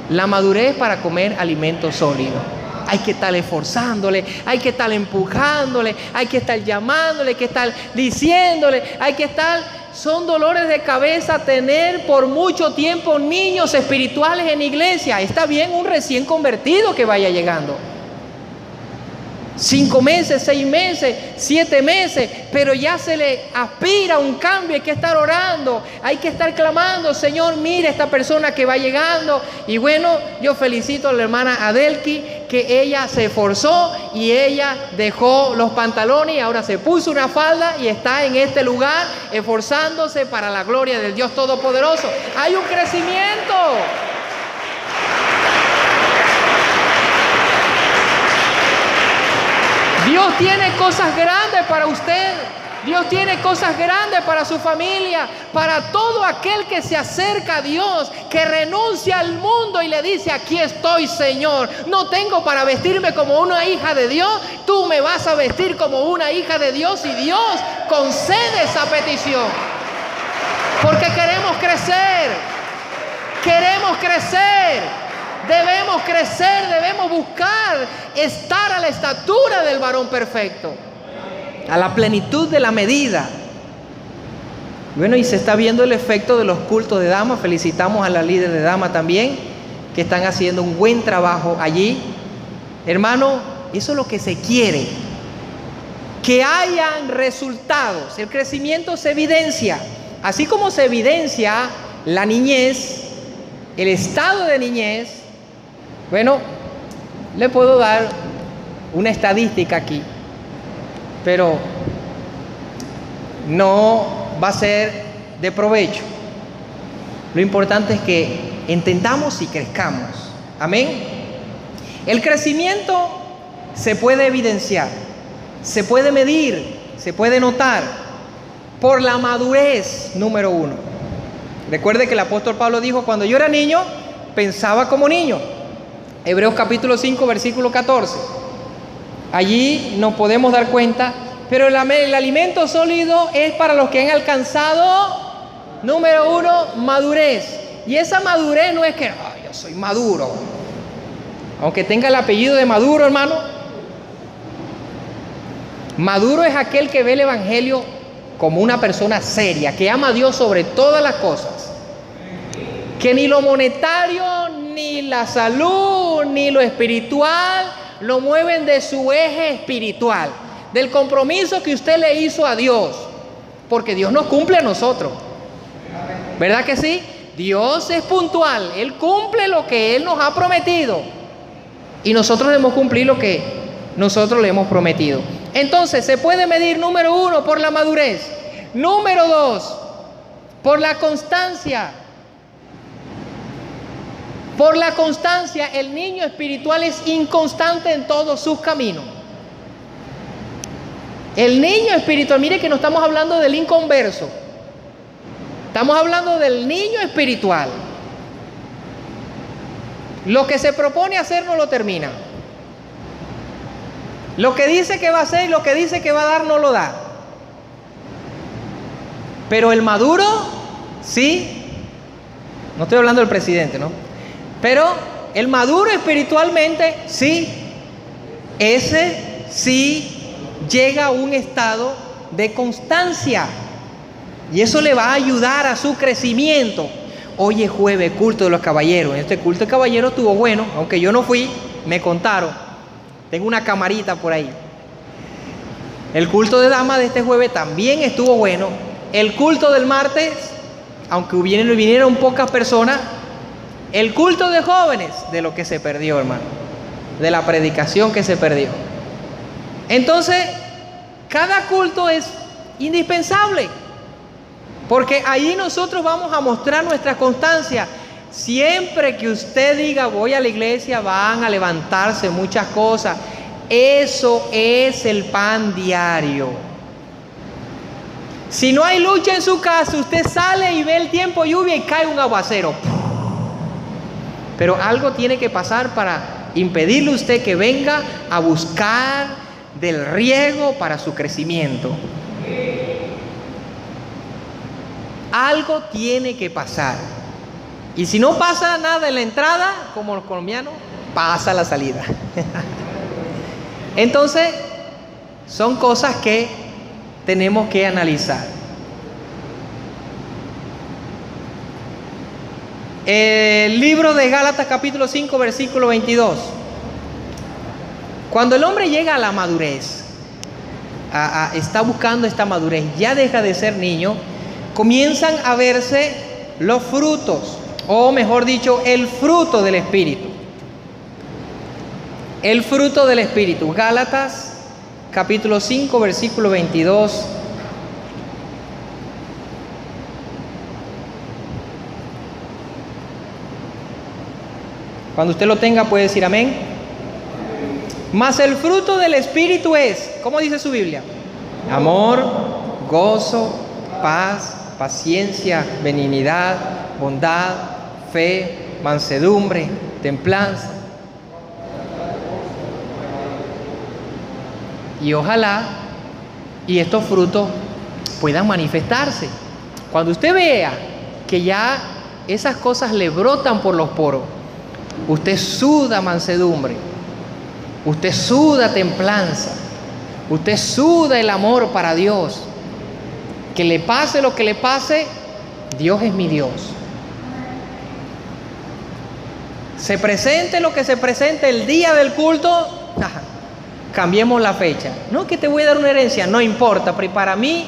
Speaker 1: la madurez para comer alimentos sólidos. Hay que estar esforzándole, hay que estar empujándole, hay que estar llamándole, hay que estar diciéndole, hay que estar... Son dolores de cabeza tener por mucho tiempo niños espirituales en iglesia. Está bien un recién convertido que vaya llegando. 5 meses, 6 meses, 7 meses, pero ya se le aspira un cambio. Hay que estar orando, hay que estar clamando, Señor, mire esta persona que va llegando. Y bueno, yo felicito a la hermana Adelki, que ella se esforzó y ella dejó los pantalones y ahora se puso una falda y está en este lugar esforzándose para la gloria del Dios Todopoderoso. Hay un crecimiento. Dios tiene cosas grandes para usted. Dios tiene cosas grandes para su familia, para todo aquel que se acerca a Dios, que renuncia al mundo y le dice, aquí estoy, Señor. No tengo para vestirme como una hija de Dios. Tú me vas a vestir como una hija de Dios, y Dios concede esa petición. Porque queremos crecer. Queremos crecer. Debemos crecer, debemos buscar estar a la estatura del varón perfecto, a la plenitud de la medida. Bueno, y se está viendo el efecto de los cultos de damas. Felicitamos a la líder de dama también, que están haciendo un buen trabajo allí. Hermano, eso es lo que se quiere. Que hayan resultados. El crecimiento se evidencia. Así como se evidencia la niñez, el estado de niñez. Bueno, le puedo dar una estadística aquí, pero no va a ser de provecho. Lo importante es que entendamos y crezcamos. Amén. El crecimiento se puede evidenciar, se puede medir, se puede notar por la madurez, número 1. Recuerde que el apóstol Pablo dijo: cuando yo era niño, pensaba como niño. Hebreos capítulo 5, versículo 14. Allí nos podemos dar cuenta, pero el alimento sólido es para los que han alcanzado, número 1, madurez. Y esa madurez no es que yo soy maduro, aunque tenga el apellido de Maduro, hermano. Maduro es aquel que ve el evangelio como una persona seria, que ama a Dios sobre todas las cosas, que ni lo monetario, ni la salud, ni lo espiritual lo mueven de su eje espiritual, del compromiso que usted le hizo a Dios, porque Dios nos cumple a nosotros, ¿verdad que sí? Dios es puntual, Él cumple lo que Él nos ha prometido y nosotros debemos cumplir lo que nosotros le hemos prometido. Entonces se puede medir, número 1, por la madurez, número 2, por la constancia. Por la constancia, el niño espiritual es inconstante en todos sus caminos. El niño espiritual, mire que no estamos hablando del inconverso, estamos hablando del niño espiritual. Lo que se propone hacer no lo termina. Lo que dice que va a hacer y lo que dice que va a dar no lo da. Pero el maduro, sí, no estoy hablando del presidente, ¿no? Pero el maduro espiritualmente, sí, ese sí llega a un estado de constancia. Y eso le va a ayudar a su crecimiento. Hoy es jueves, culto de los caballeros. Este culto de caballeros estuvo bueno, aunque yo no fui, me contaron. Tengo una camarita por ahí. El culto de damas de este jueves también estuvo bueno. El culto del martes, aunque vinieron pocas personas. El culto de jóvenes, de lo que se perdió, hermano. De la predicación que se perdió. Entonces, cada culto es indispensable. Porque ahí nosotros vamos a mostrar nuestra constancia. Siempre que usted diga voy a la iglesia, van a levantarse muchas cosas. Eso es el pan diario. Si no hay lucha en su casa, usted sale y ve el tiempo lluvia y cae un aguacero. Pero algo tiene que pasar para impedirle a usted que venga a buscar del riego para su crecimiento. Algo tiene que pasar. Y si no pasa nada en la entrada, como los colombianos, pasa la salida. Entonces, son cosas que tenemos que analizar. El libro de Gálatas capítulo 5, versículo 22. Cuando el hombre llega a la madurez, está buscando esta madurez, ya deja de ser niño, comienzan a verse los frutos, o mejor dicho, el fruto del Espíritu. El fruto del Espíritu. Gálatas capítulo 5, versículo 22. Cuando usted lo tenga puede decir amén. Mas el fruto del Espíritu es, ¿cómo dice su Biblia? Amor, gozo, paz, paciencia, benignidad, bondad, fe, mansedumbre, templanza. Y ojalá y estos frutos puedan manifestarse. Cuando usted vea que ya esas cosas le brotan por los poros, usted suda mansedumbre, usted suda templanza, usted suda el amor para Dios. Que le pase lo que le pase, Dios es mi Dios. Se presente lo que se presente el día del culto, cambiemos la fecha. No, que te voy a dar una herencia, no importa, pero para mí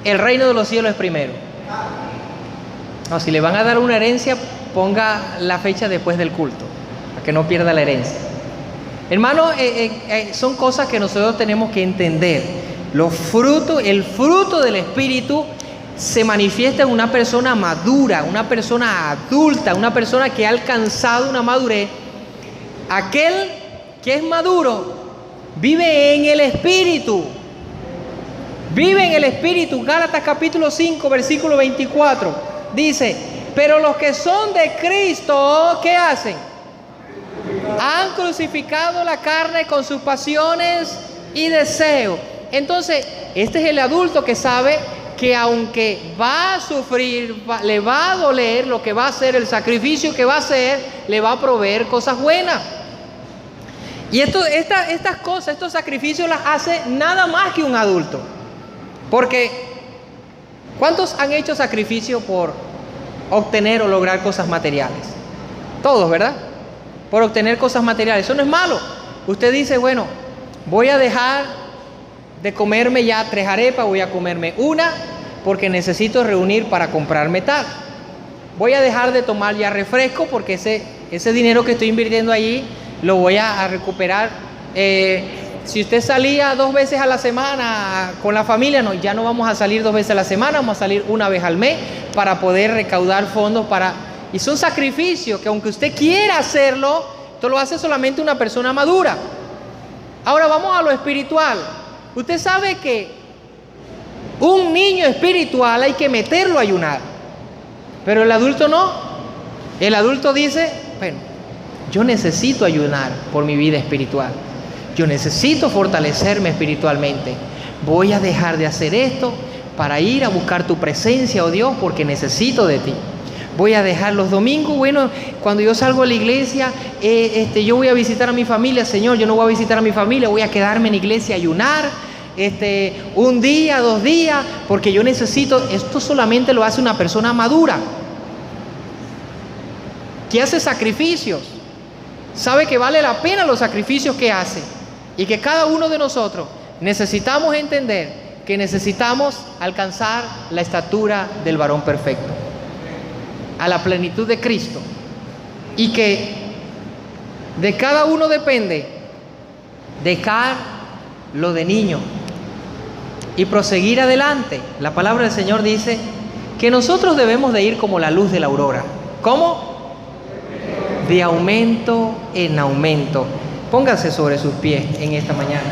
Speaker 1: el reino de los cielos es primero. No, si le van a dar una herencia, ponga la fecha después del culto, para que no pierda la herencia. Hermano, son cosas que nosotros tenemos que entender. El fruto del Espíritu se manifiesta en una persona madura, una persona adulta, una persona que ha alcanzado una madurez. Aquel que es maduro vive en el Espíritu. Vive en el Espíritu. Gálatas capítulo 5, versículo 24. Dice, pero los que son de Cristo, ¿qué hacen? Han crucificado la carne con sus pasiones y deseos. Entonces, este es el adulto que sabe que aunque va a sufrir, le va a doler lo que va a hacer, el sacrificio que va a hacer, le va a proveer cosas buenas. Y estas cosas, estos sacrificios las hace nada más que un adulto. Porque, ¿cuántos han hecho sacrificio por obtener o lograr cosas materiales? Todos, ¿verdad? Por obtener cosas materiales. Eso no es malo. Usted dice, bueno, voy a dejar de comerme ya 3 arepas, voy a comerme una porque necesito reunir para comprarme tal. Voy a dejar de tomar ya refresco porque ese dinero que estoy invirtiendo allí lo voy a recuperar. Si usted salía 2 veces a la semana con la familia, no, ya no vamos a salir 2 veces a la semana, vamos a salir 1 vez al mes para poder recaudar fondos para... Y son sacrificios que aunque usted quiera hacerlo, esto lo hace solamente una persona madura. Ahora vamos a lo espiritual. Usted sabe que un niño espiritual hay que meterlo a ayunar, pero el adulto no. El adulto dice, bueno, yo necesito ayunar por mi vida espiritual. Yo necesito fortalecerme espiritualmente. Voy a dejar de hacer esto para ir a buscar tu presencia, oh Dios, porque necesito de ti. Voy a dejar los domingos, bueno, cuando yo salgo a la iglesia, yo voy a visitar a mi familia. Señor, yo no voy a visitar a mi familia, voy a quedarme en la iglesia a ayunar, 1 día, 2 días, porque yo necesito. Esto solamente lo hace una persona madura, que hace sacrificios, sabe que vale la pena los sacrificios que hace, y que cada uno de nosotros necesitamos entender que necesitamos alcanzar la estatura del varón perfecto, a la plenitud de Cristo, y que de cada uno depende dejar lo de niño y proseguir adelante. La palabra del Señor dice que nosotros debemos de ir como la luz de la aurora. ¿Cómo? De aumento en aumento. Póngase sobre sus pies en esta mañana.